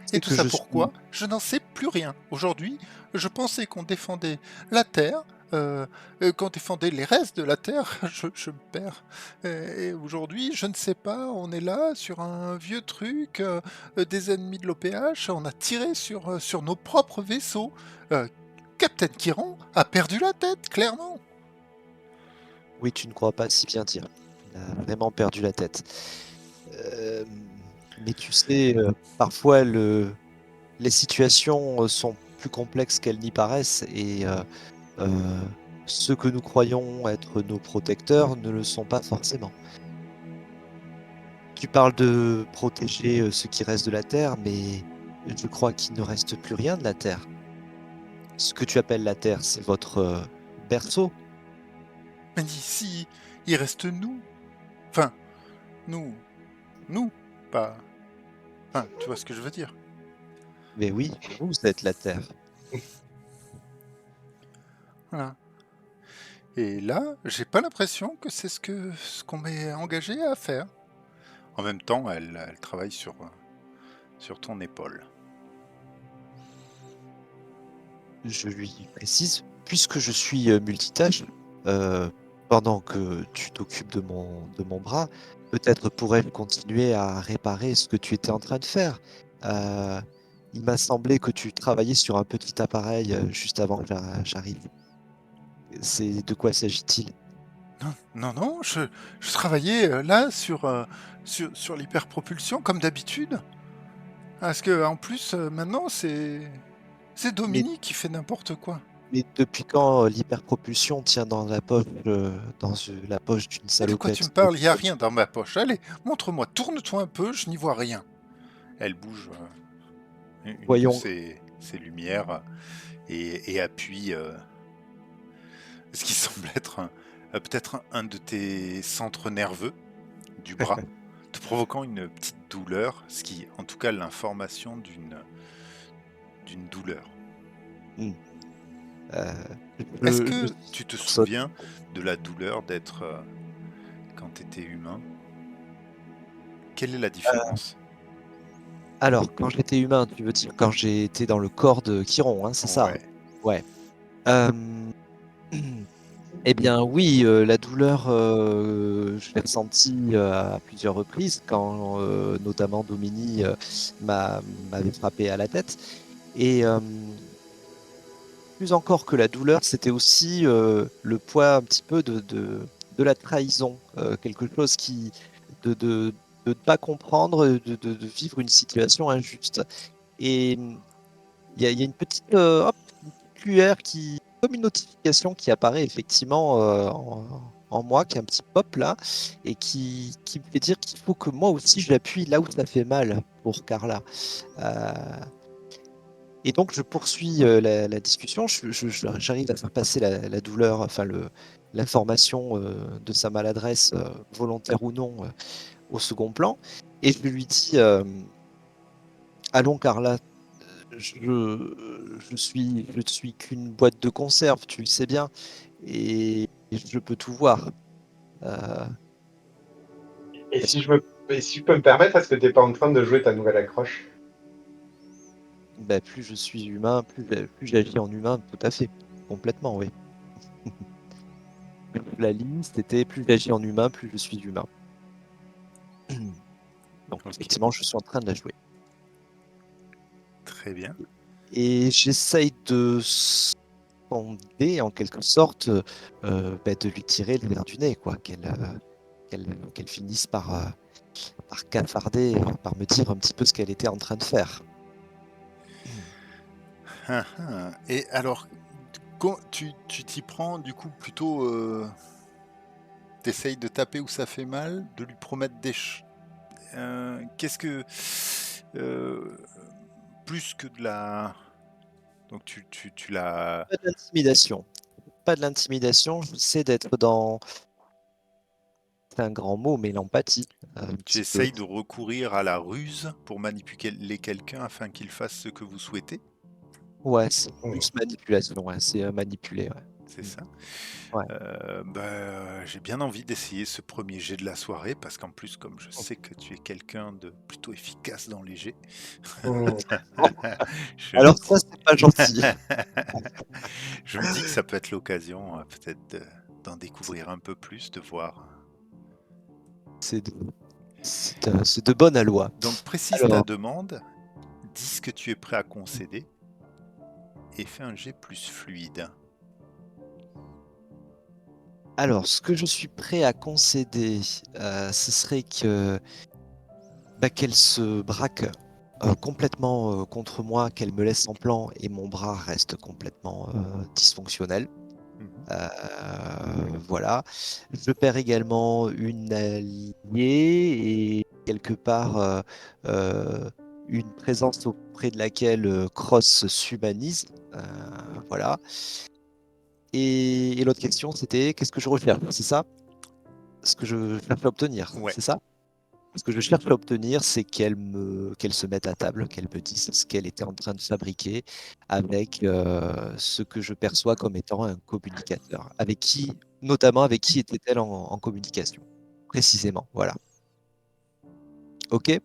Et c'est tout que ça je suis pourquoi? Je n'en sais plus rien. Aujourd'hui, je pensais qu'on défendait la Terre, qu'on défendait les restes de la Terre. Je me perds. Et aujourd'hui, je ne sais pas, on est là sur un vieux truc, des ennemis de l'OPH, on a tiré sur nos propres vaisseaux. Euh, Captain Kiran a perdu la tête, clairement. Oui, tu ne crois pas si bien dire. Il a vraiment perdu la tête. Euh, mais tu sais, parfois les situations sont plus complexes qu'elles n'y paraissent et euh, ceux que nous croyons être nos protecteurs ne le sont pas forcément. Tu parles de protéger ce qui reste de la Terre, mais je crois qu'il ne reste plus rien de la Terre. Ce que tu appelles la Terre, c'est votre berceau. Mais ici, il reste nous. Enfin, nous. Nous. Pas. Enfin, tu vois ce que je veux dire. Mais oui, vous êtes la Terre. Voilà. Et là, j'ai pas l'impression que c'est ce qu'on m'est engagé à faire. En même temps, elle travaille sur ton épaule. Je lui précise, puisque je suis multitâche, pendant que tu t'occupes de mon bras, peut-être pourrais-je continuer à réparer ce que tu étais en train de faire. Euh, il m'a semblé que tu travaillais sur un petit appareil juste avant que j'arrive. C'est de quoi s'agit-il? Non, je travaillais là sur l'hyperpropulsion comme d'habitude. Parce que en plus, maintenant, c'est Mais, Dominique qui fait n'importe quoi. mais depuis quand l'hyperpropulsion tient dans la poche, la poche d'une Mais de quoi tu salopette? me parles? Il n'y a rien dans ma poche. Allez, montre-moi, tourne-toi un peu, je n'y vois rien. Elle bouge une de Voyons. ses lumières et appuie ce qui semble être peut-être un de tes centres nerveux du bras, te provoquant une petite douleur, ce qui, en tout cas, l'information d'une douleur. Euh, Est-ce je que tu te saute. souviens de la douleur d'être quand tu étais humain? Quelle est la différence? Alors, quand j'étais humain, tu veux dire quand j'ai été dans le corps de Chiron, hein, c'est ça? Ouais. Ouais. Euh, Eh bien, oui, la douleur, je l'ai ressentie à plusieurs reprises, quand notamment Domini m'avait frappé à la tête. Et plus encore que la douleur, c'était aussi le poids un petit peu de la trahison, quelque chose de ne pas comprendre, de vivre une situation injuste. Et il y a une petite, une petite lueur comme une notification qui apparaît effectivement en moi, qui est un petit pop là, et qui me fait dire qu'il faut que moi aussi j'appuie là où ça fait mal pour Carla. Euh, et donc je poursuis la discussion, j'arrive à faire passer la douleur, enfin l'information de sa maladresse, volontaire ou non, au second plan, et je lui dis allons Carla, je suis qu'une boîte de conserve, tu le sais bien, et je peux tout voir. Euh, Et est-ce si que- je peux me permettre, est-ce que t'es pas en train de jouer ta nouvelle accroche? bah, plus je suis humain, plus j'agis en humain, tout à fait, complètement, oui. La ligne, c'était plus j'agis en humain, plus je suis humain. Donc Ok, effectivement, je suis en train de la jouer. très bien. Et j'essaye de sonder, en quelque sorte, de lui tirer le verre du nez, quoi, qu'elle finisse par cafarder, par me dire un petit peu ce qu'elle était en train de faire. Et alors, tu t'y prends du coup plutôt, t'essayes de taper où ça fait mal, de lui promettre qu'est-ce que euh, plus que de la, donc tu l'as, Pas de l'intimidation. Pas de l'intimidation, j'essaie d'être dans, c'est un grand mot, mais l'empathie, un tu petit peu. essayes de recourir à la ruse pour manipuler quelqu'un afin qu'il fasse ce que vous souhaitez, Ouais, c'est Mmh. plus manipulation, ouais, c'est manipuler, ouais. c'est ça? Ouais. J'ai bien envie d'essayer ce premier jet de la soirée parce qu'en plus, comme je sais que tu es quelqu'un de plutôt efficace dans les jets, Mmh. je me Alors ça, dis, c'est pas gentil. je me dis que ça peut être l'occasion peut-être d'en découvrir un peu plus, de voir. C'est de, c'est de bonne aloi. Donc précise ta Alors, demande, dis ce que tu es prêt à concéder et fais un jet plus fluide. ce que je suis prêt à concéder, ce serait qu'elle se braque complètement contre moi, qu'elle me laisse en plan et mon bras reste complètement dysfonctionnel. Voilà. Je perds également une alliée et quelque part une présence auprès de laquelle Cross s'humanise. Voilà. Et l'autre question, c'était qu'est-ce que je recherche? C'est ça? Ce que je cherche à obtenir, Ouais. c'est ça? Ce que je cherche à obtenir, c'est qu'elle se mette à table, qu'elle me dise ce qu'elle était en train de fabriquer avec ce que je perçois comme étant un communicateur. Notamment avec qui était-elle en communication? Précisément, voilà. Ok?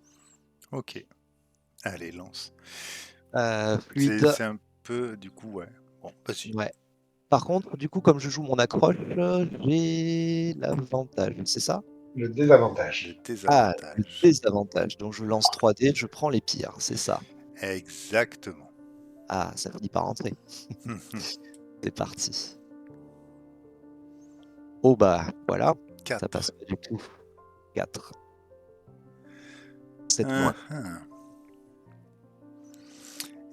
Ok. Allez, lance. Fluide, C'est un peu, du coup, ouais. Bon, vas-y. ouais. Par contre, du coup, comme je joue mon accroche, j'ai l'avantage, c'est ça? Le Le désavantage. Ah, le désavantage. désavantage. Donc je lance 3D, je prends les pires, c'est ça. Exactement. Ah, ça finit par rentrer. C'est parti. Oh bah voilà, ça 4. passe pas du tout. 4. 7 moins.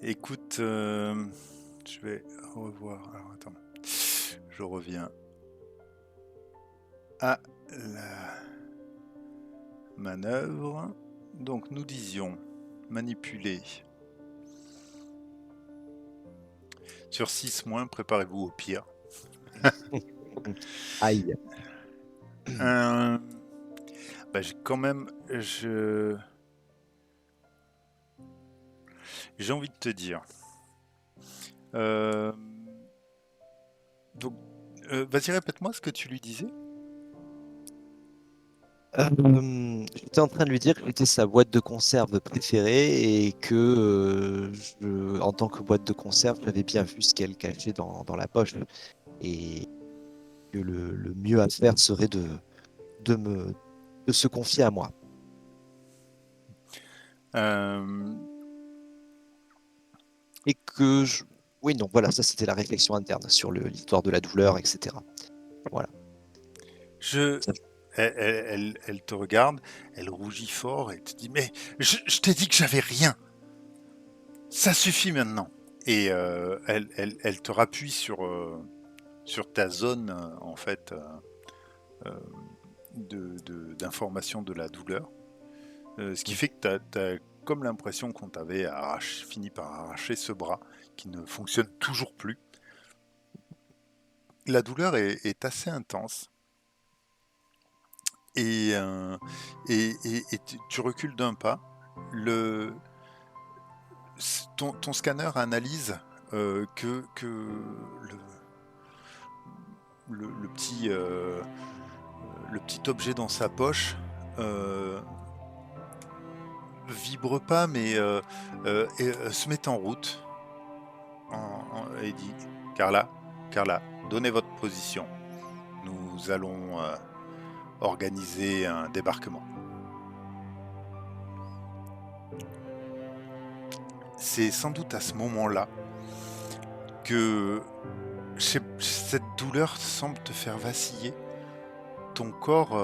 Écoute, je vais revoir. Alors attends. Je reviens à la manœuvre. Donc nous disions manipuler. Sur 6 moins, préparez-vous au pire. Aïe. Bah, j'ai quand même. J'ai envie de te dire. Donc, vas-y, répète-moi ce que tu lui disais. J'étais en train de lui dire que j'étais sa boîte de conserve préférée et que en tant que boîte de conserve, j'avais bien vu ce qu'elle cachait dans la poche et que le mieux à faire serait de se confier à moi. Euh, Et que je... Oui, non, voilà, ça c'était la réflexion interne sur l'histoire de la douleur, etc. Voilà. je, Ça- elle te regarde, elle rougit fort et te dit mais je t'ai dit que j'avais rien. Ça suffit maintenant. Et elle te rappuie sur ta zone en fait euh, d'information de la douleur. Ce qui fait que tu as comme l'impression qu'on t'avait fini par arracher ce bras qui ne fonctionne toujours plus. La douleur est assez intense et, tu recules d'un pas. Le, ton scanner analyse que le petit objet dans sa poche euh, vibre pas mais se met en route et dit Carla, donnez votre position. Nous allons organiser un débarquement. C'est sans doute à ce moment-là que cette douleur semble te faire vaciller. Ton corps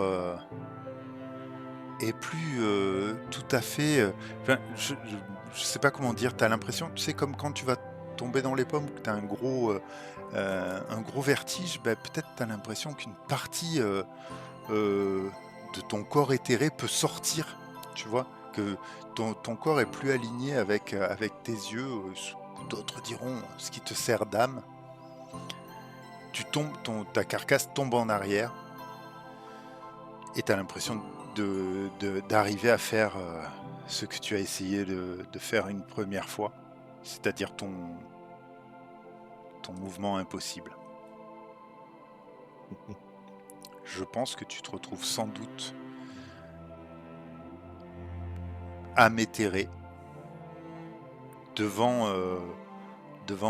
est plus tout à fait... enfin, je sais pas comment dire, tu as l'impression, tu sais, comme quand tu vas tomber dans les pommes, que tu as un gros vertige, bah, peut-être tu as l'impression qu'une partie de ton corps éthéré peut sortir, tu vois, que ton corps est plus aligné avec tes yeux, d'autres diront ce qui te sert d'âme. Tu tombes, ta carcasse tombe en arrière et tu as l'impression d'arriver à faire ce que tu as essayé de faire une première fois, c'est-à-dire ton mouvement impossible. Je pense que tu te retrouves sans doute amétéré devant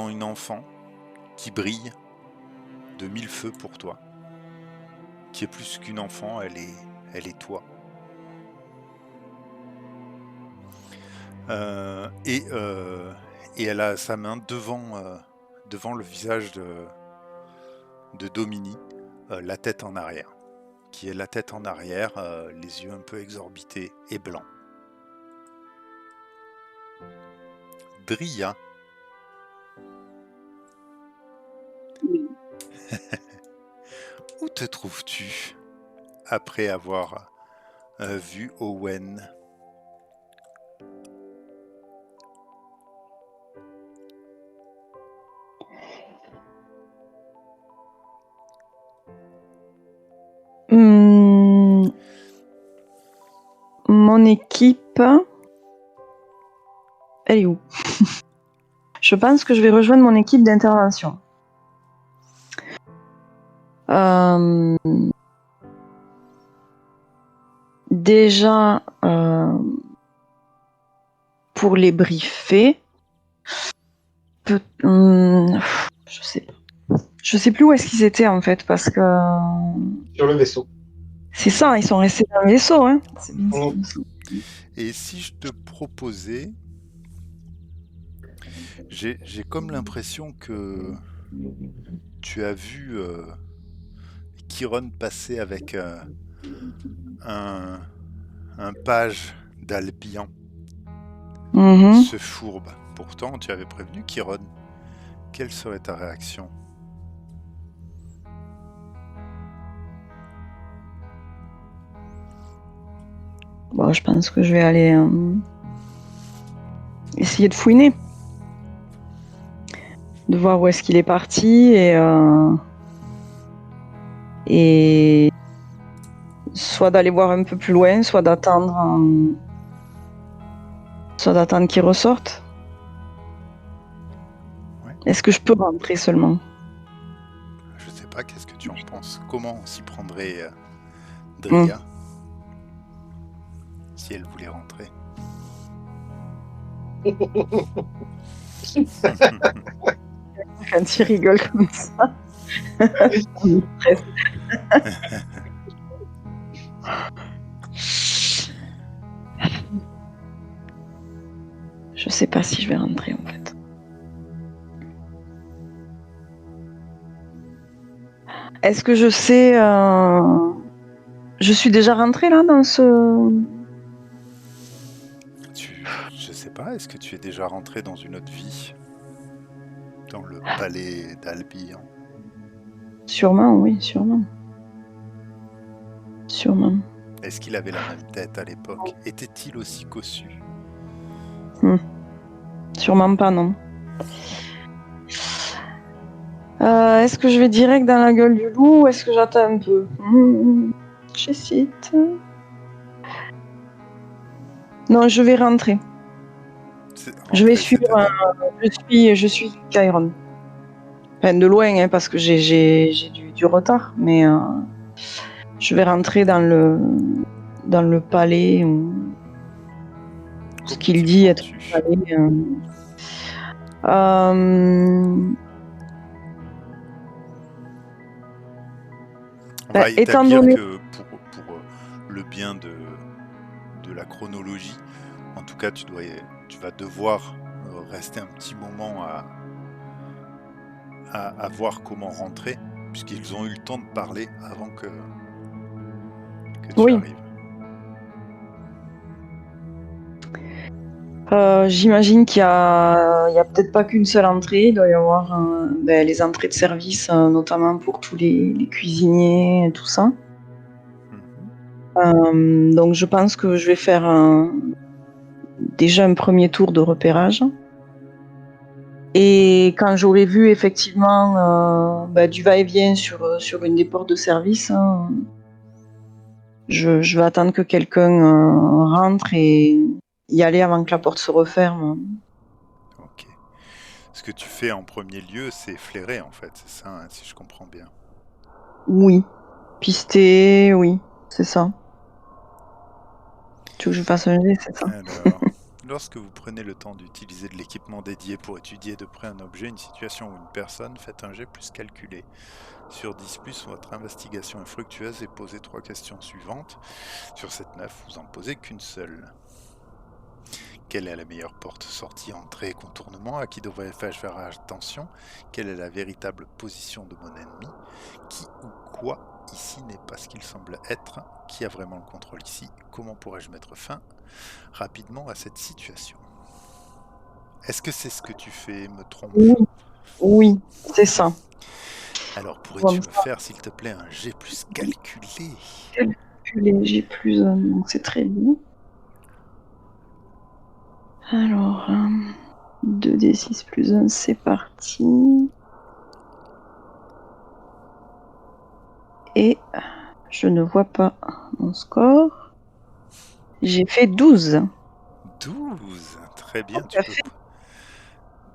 une enfant qui brille de 1000 feux pour toi, qui est plus qu'une enfant, elle est toi. Et elle a sa main devant le visage de Domini, la tête en arrière, qui est la tête en arrière, les yeux un peu exorbités et blancs. Dria. Où te trouves-tu après avoir vu Owen? Mon équipe, elle est où? Je pense que je vais rejoindre mon équipe d'intervention. Déjà, pour les briefer, je sais plus où est-ce qu'ils étaient en fait, parce que Sur le vaisseau. c'est ça, ils sont restés dans le vaisseau, hein. C'est bien ça. Et si je te proposais, j'ai comme l'impression que tu as vu Chiron passer avec un page d'Albion. Ce fourbe. Pourtant, tu avais prévenu Chiron. Quelle serait ta réaction? Bon, je pense que je vais aller essayer de fouiner. De voir où est-ce qu'il est parti et soit d'aller voir un peu plus loin, soit d'attendre qu'il ressorte. Ouais. Est-ce que je peux rentrer seulement? Je sais pas, qu'est-ce que tu en penses? Comment s'y prendrait Dria si elle voulait rentrer? Quand il rigole comme ça. Je sais pas si je vais rentrer en fait. Est-ce que je sais... Je suis déjà rentrée là dans ce... Je sais pas, est-ce que tu es déjà rentré dans une autre vie? Dans le palais d'Albion? Sûrement, oui, sûrement. Sûrement. Est-ce qu'il avait la même tête à l'époque? Était-il aussi cossu? Sûrement pas, non. Est-ce que je vais direct dans la gueule du loup ou est-ce que j'attends un peu? J'hésite. Non, je vais rentrer. Je vais suivre. Je suis Chiron. Enfin, de loin, hein, parce que j'ai du retard, mais je vais rentrer dans le palais. Ce qu'il dit être palais. On va établir que pour le bien de la chronologie, en tout cas, tu vas devoir rester un petit moment à voir comment rentrer, puisqu'ils ont eu le temps de parler avant que tu arrives. J'imagine qu'il y a peut-être pas qu'une seule entrée, il doit y avoir les entrées de service, notamment pour tous les cuisiniers et tout ça. Donc je pense que je vais faire déjà un premier tour de repérage. Et quand j'aurai vu effectivement du va-et-vient sur une des portes de service, je vais attendre que quelqu'un rentre et y aller avant que la porte se referme. Ok. Ce que tu fais en premier lieu, c'est flairer en fait, c'est ça, hein, si je comprends bien. Oui. Pister, oui, c'est ça. Tu veux que je fasse un jet, c'est ça? Alors, lorsque vous prenez le temps d'utiliser de l'équipement dédié pour étudier de près un objet, une situation ou une personne, faites un jet plus calculé. Sur 10+, votre investigation est fructueuse et posez 3 questions suivantes. Sur cette 9, vous en posez qu'une seule. Quelle est la meilleure porte, sortie, entrée, contournement? À qui devrais-je faire attention? Quelle est la véritable position de mon ennemi? Qui ou quoi ici n'est pas ce qu'il semble être? Qui a vraiment le contrôle ici? Comment pourrais-je mettre fin rapidement à cette situation? Est-ce que c'est ce que tu fais? Me trompe? Oui, c'est ça. Alors, pourrais-tu me faire, s'il te plaît, un G plus calculé? Calculer G plus 1, donc c'est très bien. Alors, 2d6 plus 1, c'est parti. Et je ne vois pas mon score. J'ai fait 12. 12. Très bien, tu peux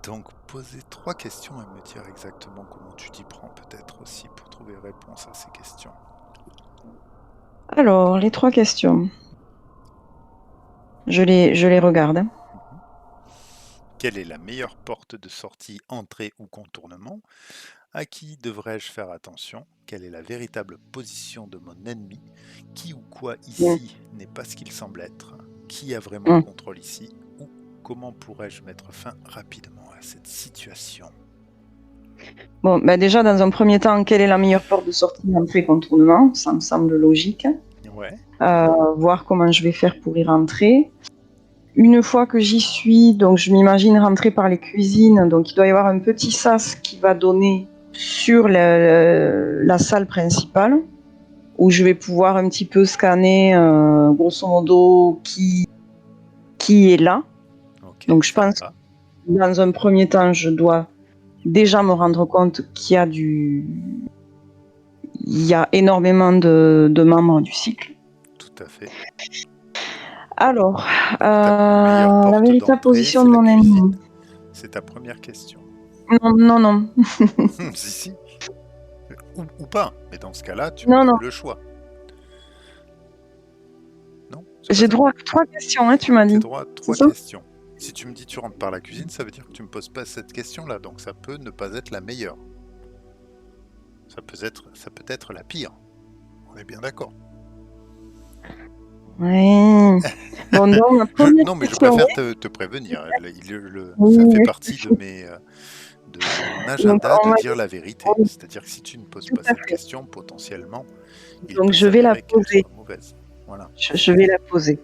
donc poser 3 questions et me dire exactement comment tu t'y prends peut-être aussi pour trouver réponse à ces questions. Alors, les 3 questions. Je les regarde. Quelle est la meilleure porte de sortie, entrée ou contournement? À qui devrais-je faire attention? Quelle est la véritable position de mon ennemi? Qui ou quoi ici n'est pas ce qu'il semble être? Qui a vraiment le contrôle ici? Ou comment pourrais-je mettre fin rapidement à cette situation? Bon, bah déjà, dans un premier temps, quelle est la meilleure porte de sortie, entrée, contournement? Ça me semble logique. Ouais. Voir comment je vais faire pour y rentrer. Une fois que j'y suis, donc je m'imagine rentrer par les cuisines. Donc il doit y avoir un petit sas qui va donner sur la salle principale, où je vais pouvoir un petit peu scanner, grosso modo, qui est là. Ok, Donc je pense que dans un premier temps, je dois déjà me rendre compte qu'il y a énormément de membres du cycle. Tout à fait. Alors, la véritable position de mon ennemi. C'est ta première question. Non. Si. Ou pas, mais dans ce cas-là, tu Non, me donnes non. le choix. Non? J'ai droit à 3 questions, tu m'as dit. J'ai droit à 3 questions. Si tu me dis tu rentres par la cuisine, ça veut dire que tu me poses pas cette question-là, donc ça peut ne pas être la meilleure. Ça peut être la pire. On est bien d'accord. Oui. Bon, non, non, mais je préfère te prévenir. Ça fait partie de mon agenda de dire la vérité. C'est-à-dire que si tu ne poses pas cette question, potentiellement, donc je vais la poser. Mauvaise. Voilà. Je vais la poser.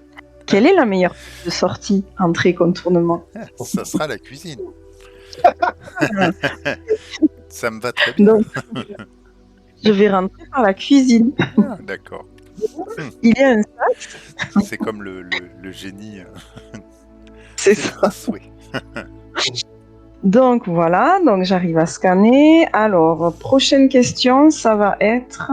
Quelle est la meilleure porte de sortie, entrée, contournement? Ça sera la cuisine. Ça me va très bien. Donc, je vais rentrer par la cuisine. Ah, d'accord. Il y a un sac. C'est comme le génie. C'est ça. Donc voilà, donc j'arrive à scanner. Alors, prochaine question, ça va être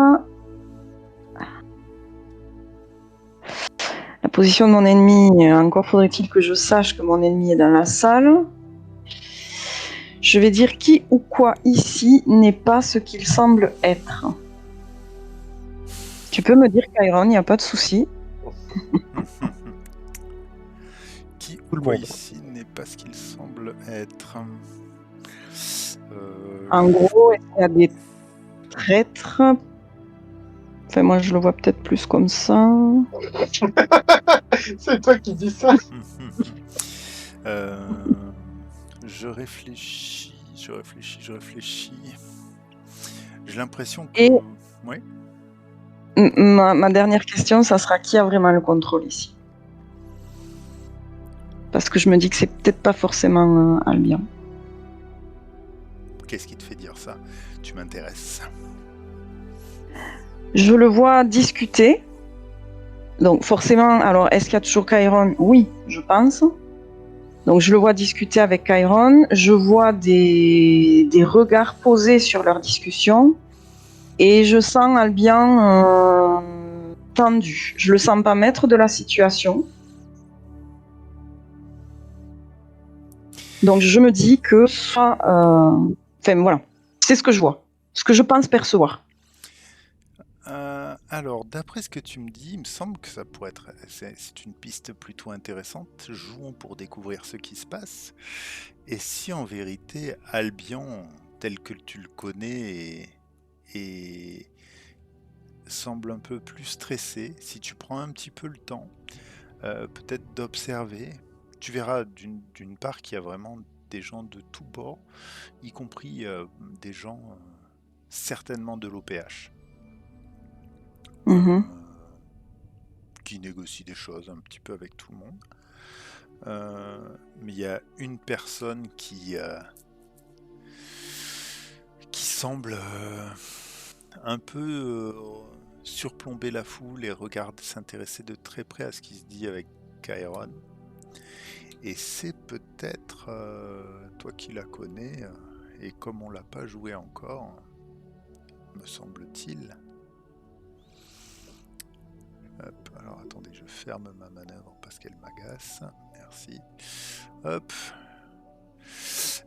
la position de mon ennemi. Encore faudrait-il que je sache que mon ennemi est dans la salle. Je vais dire qui ou quoi ici n'est pas ce qu'il semble être. Tu peux me dire, Chiron, il n'y a pas de souci. Qui ou quoi ici n'est pas ce qu'il semble être? En gros, est-ce qu'il y a des traîtres? Enfin, moi, je le vois peut-être plus comme ça. C'est toi qui dis ça. Je réfléchis. J'ai l'impression que... Et oui. ma dernière question, ça sera qui a vraiment le contrôle ici? Parce que je me dis que c'est peut-être pas forcément Albion. Qu'est-ce qui te fait dire ça? Tu m'intéresses. Je le vois discuter. Donc forcément, alors est-ce qu'il y a toujours Chiron? Oui, je pense. Donc je le vois discuter avec Chiron. Je vois des regards posés sur leur discussion. Et je sens Albion tendu. Je le sens pas maître de la situation. Donc je me dis que soit... Enfin voilà, c'est ce que je vois. Ce que je pense percevoir. Alors, d'après ce que tu me dis, il me semble que ça pourrait être... C'est une piste plutôt intéressante. Jouons pour découvrir ce qui se passe. Et si en vérité, Albion, tel que tu le connais, et semble un peu plus stressé, si tu prends un petit peu le temps, peut-être d'observer, tu verras d'une part qu'il y a vraiment des gens de tous bords, y compris des gens certainement de l'OPH. Qui négocie des choses un petit peu avec tout le monde. Mais il y a une personne qui semble un peu surplomber la foule et s'intéresser de très près à ce qui se dit avec Chiron. Et c'est peut-être, toi qui la connais, et comme on l'a pas joué encore, me semble-t-il. Hop, alors attendez, je ferme ma manœuvre parce qu'elle m'agace. Merci. Hop.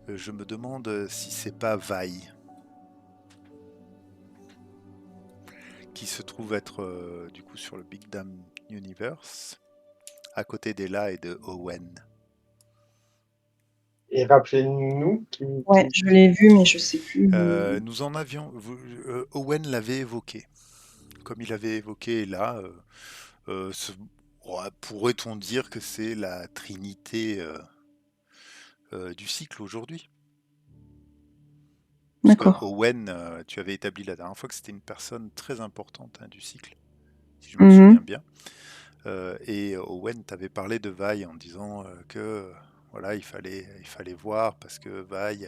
Je me demande si c'est pas Vi qui se trouve être du coup sur le Big Damn Universe, à côté d'Ella et de Owen. Et rappelez-nous Ouais, je l'ai vu, mais je sais plus. Nous en avions. Owen l'avait évoqué. Comme il avait évoqué Ella, pourrait-on dire que c'est la trinité du cycle aujourd'hui? Parce que D'accord. Owen, tu avais établi la dernière fois que c'était une personne très importante du cycle, si je me souviens bien. Et Owen t'avait parlé de Vi en disant que voilà, il fallait voir parce que Vi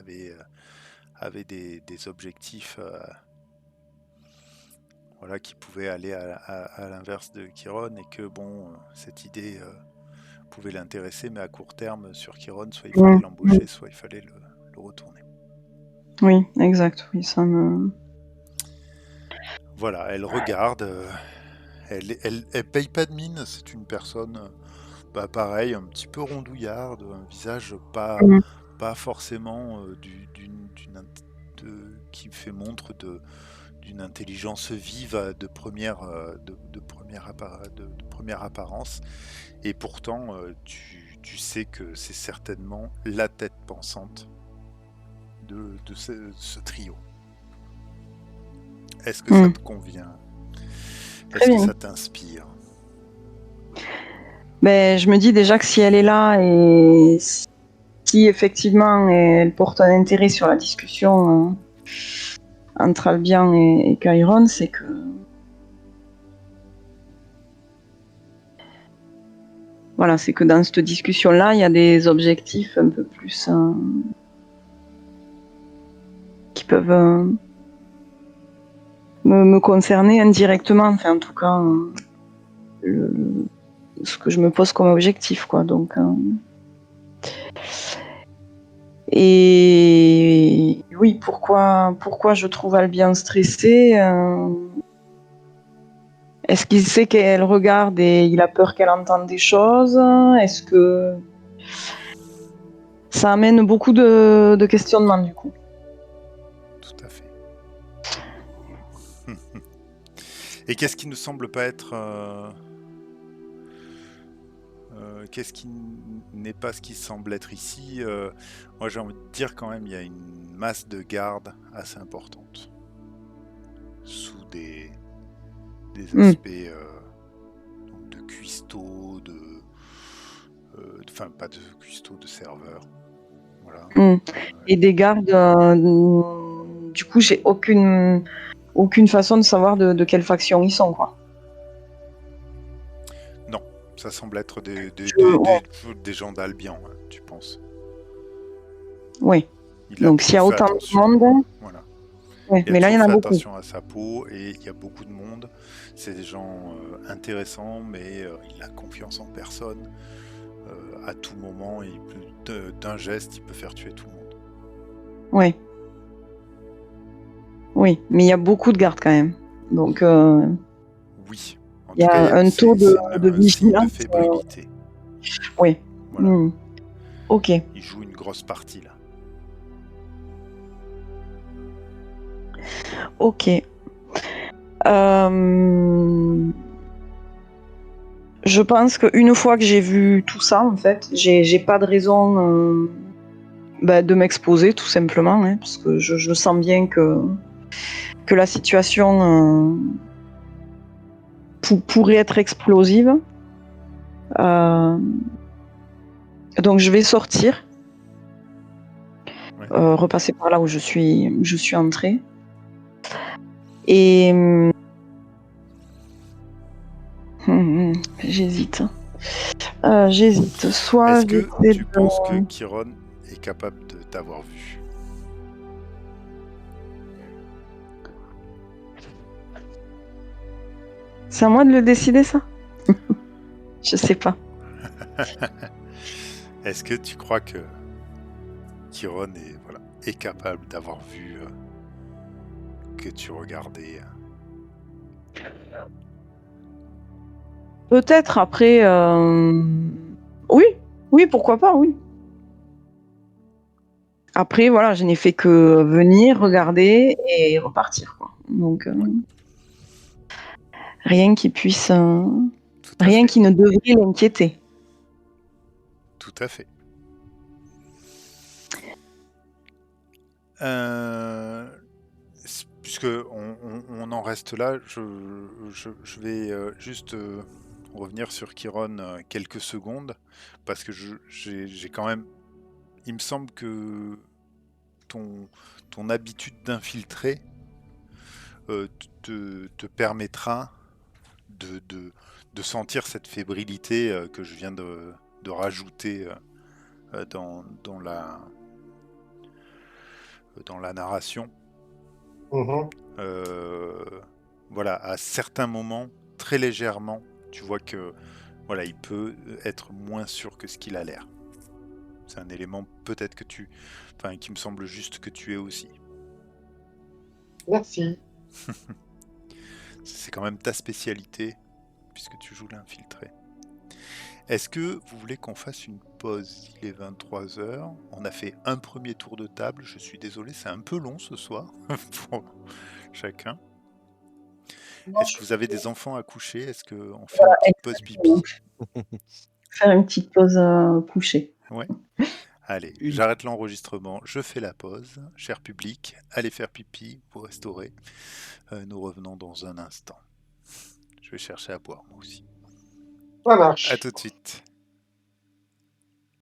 avait des objectifs voilà, qui pouvaient aller à l'inverse de Chiron et que bon, cette idée pouvait l'intéresser, mais à court terme sur Chiron, soit il fallait l'embaucher, soit il fallait le retourner. Oui, exact. Oui, ça me. Voilà, elle regarde, elle paye pas de mine, c'est une personne, pareil, un petit peu rondouillarde, un visage pas forcément qui fait montre d'une intelligence vive de première apparence, et pourtant tu sais que c'est certainement la tête pensante de ce trio. Est-ce que ça te convient? Est-ce que ça t'inspire? Ben, je me dis déjà que si elle est là et si effectivement elle porte un intérêt sur la discussion entre Albion et Chiron, c'est que voilà, c'est que dans cette discussion-là, il y a des objectifs un peu plus qui peuvent me concerner indirectement, enfin en tout cas ce que je me pose comme objectif, quoi. Donc et oui, pourquoi je trouve Albion stressée? Est-ce qu'il sait qu'elle regarde et il a peur qu'elle entende des choses? Est-ce que ça amène beaucoup de questionnements du coup? Tout à fait. Et qu'est-ce qui ne semble pas être... qu'est-ce qui n'est pas ce qui semble être ici? Moi j'ai envie de dire quand même il y a une masse de garde assez importante. Sous des aspects donc de cuistots, enfin pas de cuistots, de serveurs. Voilà. Et des gardes, du coup j'ai aucune façon de savoir de quelle faction ils sont, quoi. Non, ça semble être des gens d'Albion, hein, tu penses? Oui. Donc s'il y a autant de monde... Voilà. Ouais, mais là il y en a beaucoup. Attention à sa peau et il y a beaucoup de monde. C'est des gens intéressants, mais il a confiance en personne. À tout moment, d'un geste, il peut faire tuer tout le monde. Oui. Oui, mais il y a beaucoup de gardes quand même. Donc oui. Il y a un taux de vigilance. De fébrilité. Oui. Voilà. Ok. Il joue une grosse partie là. Ok. Je pense qu'une fois que j'ai vu tout ça, en fait, j'ai pas de raison de m'exposer, tout simplement, hein, parce que je sens bien que la situation pourrait être explosive. Donc je vais sortir, repasser par là où je suis entrée. Et j'hésite. Soit est-ce que tu penses que Chiron est capable de t'avoir vu? C'est à moi de le décider, ça? Je sais pas. Est-ce que tu crois que Chiron est capable d'avoir vu que tu regardais Peut-être après. Oui, pourquoi pas, oui. Après, voilà, je n'ai fait que venir, regarder et repartir, quoi. Donc, rien qui puisse. Tout à Rien fait. qui ne devrait l'inquiéter. Tout à fait. Puisque on en reste là, je vais juste revenir sur Chiron quelques secondes, parce que j'ai quand même... Il me semble que ton habitude d'infiltrer te permettra de sentir cette fébrilité que je viens de rajouter dans la narration. Voilà, à certains moments, très légèrement, tu vois que voilà, il peut être moins sûr que ce qu'il a l'air. C'est un élément peut-être qui me semble juste que tu es aussi. Merci. C'est quand même ta spécialité, puisque tu joues l'infiltré. Est-ce que vous voulez qu'on fasse une pause? Il est 23h. On a fait un premier tour de table. Je suis désolé, c'est un peu long ce soir pour chacun. Est-ce que vous avez des enfants à coucher? Est-ce qu'on fait une petite pause pipi? Faire une petite pause couchée. Ouais. Allez, j'arrête l'enregistrement, je fais la pause. Cher public, allez faire pipi, vous restaurez. Nous revenons dans un instant. Je vais chercher à boire moi aussi. Ça marche. À tout de suite.